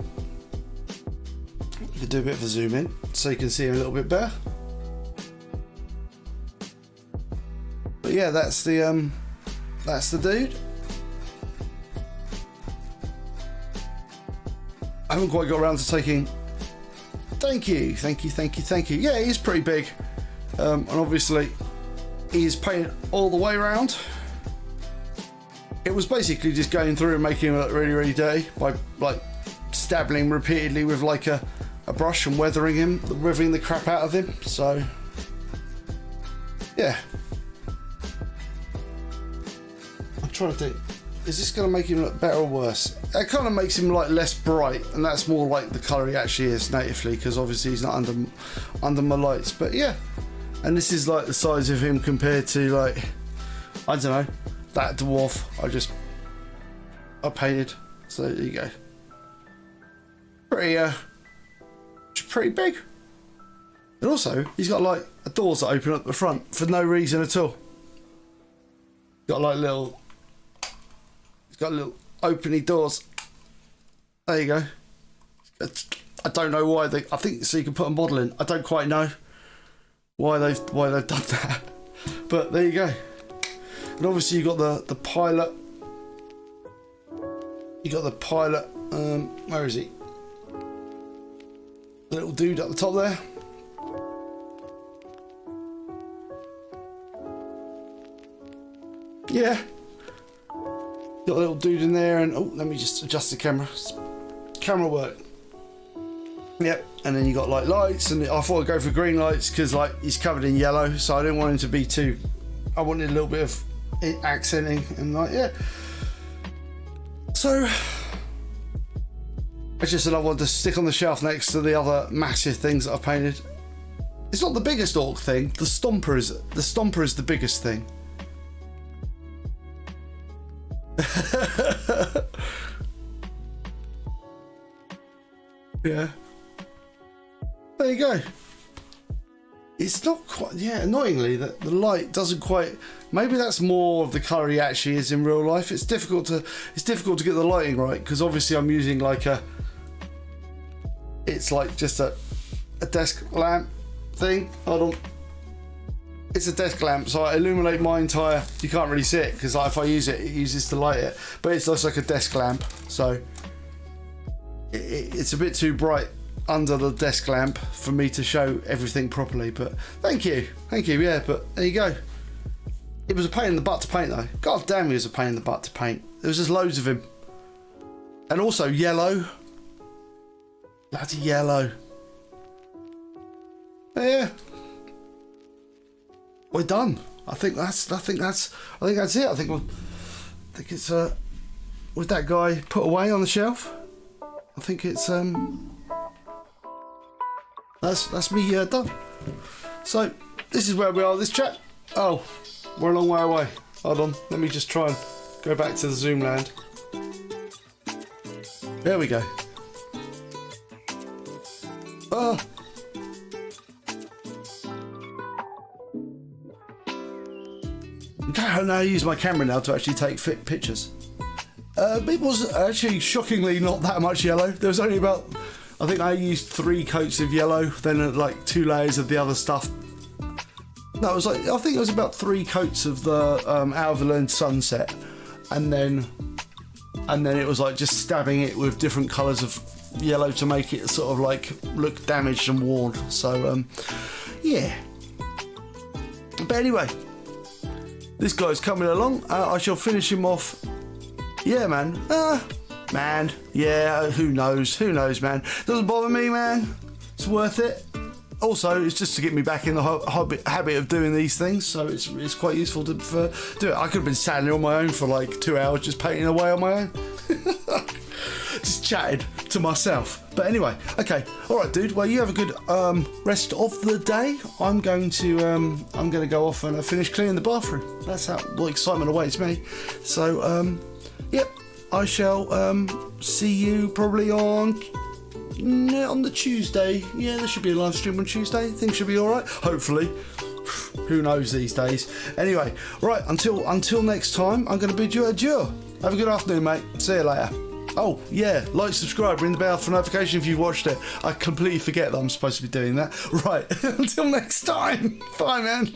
could do a bit of a zoom in so you can see him a little bit better. But yeah, that's the dude. I haven't quite got around to taking. Thank you. Yeah, he's pretty big, and obviously he's painted all the way around. It was basically just going through and making him look really, really dirty by like stabbing him repeatedly with like a brush and weathering the crap out of him. So yeah, I'm trying to think, is this going to make him look better or worse? It kind of makes him like less bright, and that's more like the colour he actually is natively, because obviously he's not under my lights. But yeah, and this is like the size of him compared to like, I don't know, that dwarf I painted. So there you go. Pretty big. And also, he's got like doors that open up the front for no reason at all. He's got little openy doors. There you go. I don't know why I think so you can put a model in. I don't quite know why they've done that. But there you go. And obviously you got the pilot. You got the pilot. Where is he? The little dude at the top there. Yeah. Got a little dude in there, and oh, let me just adjust the camera. Camera work. Yep. And then you got like lights, and I thought I'd go for green lights because like he's covered in yellow, so I didn't want him to be too. I wanted a little bit of accenting, and like yeah. So it's just another one to stick on the shelf next to the other massive things that I've painted. It's not the biggest orc thing. The Stomper is the biggest thing. Yeah. There you go. It's not quite, yeah, annoyingly that the light doesn't quite, maybe that's more of the colour he actually is in real life. It's difficult to get the lighting right, because obviously I'm using like it's like just a desk lamp thing. Hold on. It's a desk lamp, so I illuminate my entire, you can't really see it because like, if I use it, it uses to light it, but it's just like a desk lamp, so it's a bit too bright under the desk lamp for me to show everything properly. But thank you, yeah, but there you go. It was a pain in the butt to paint though. God damn, he was a pain in the butt to paint. There was just loads of him. And also yellow. Bloody yellow. Yeah. we're done. I think that's it. I think it's with that guy put away on the shelf. I think it's that's me done. So this is where we are with this chat. Oh, we're a long way away. Hold on, let me just try and go back to the Zoom land. There we go. I know I use my camera now to actually take fit pictures. It was actually shockingly not that much yellow. There was only about, I think I used 3 coats of yellow, then like 2 layers of the other stuff. No, it was like, I think it was about 3 coats of the Out of the Learned Sunset, and then it was like just stabbing it with different colours of yellow to make it sort of like look damaged and worn. So yeah. But anyway, this guy's coming along. I shall finish him off. Yeah, man. Yeah, who knows, man. Doesn't bother me, man. It's worth it. Also, it's just to get me back in the habit of doing these things, so it's quite useful to do it. I could have been standing on my own for like 2 hours just painting away on my own. Just chatted to myself. But anyway, okay. All right, dude. Well, you have a good rest of the day. I'm going to go off and finish cleaning the bathroom. That's how the excitement awaits me. So, yep. I shall see you probably on the Tuesday. Yeah, there should be a live stream on Tuesday. Things should be all right. Hopefully. Who knows these days? Anyway, right. Until next time, I'm going to bid you adieu. Have a good afternoon, mate. See you later. Oh, yeah, like, subscribe, ring the bell for notification if you've watched it. I completely forget that I'm supposed to be doing that. Right, until next time. Bye, man.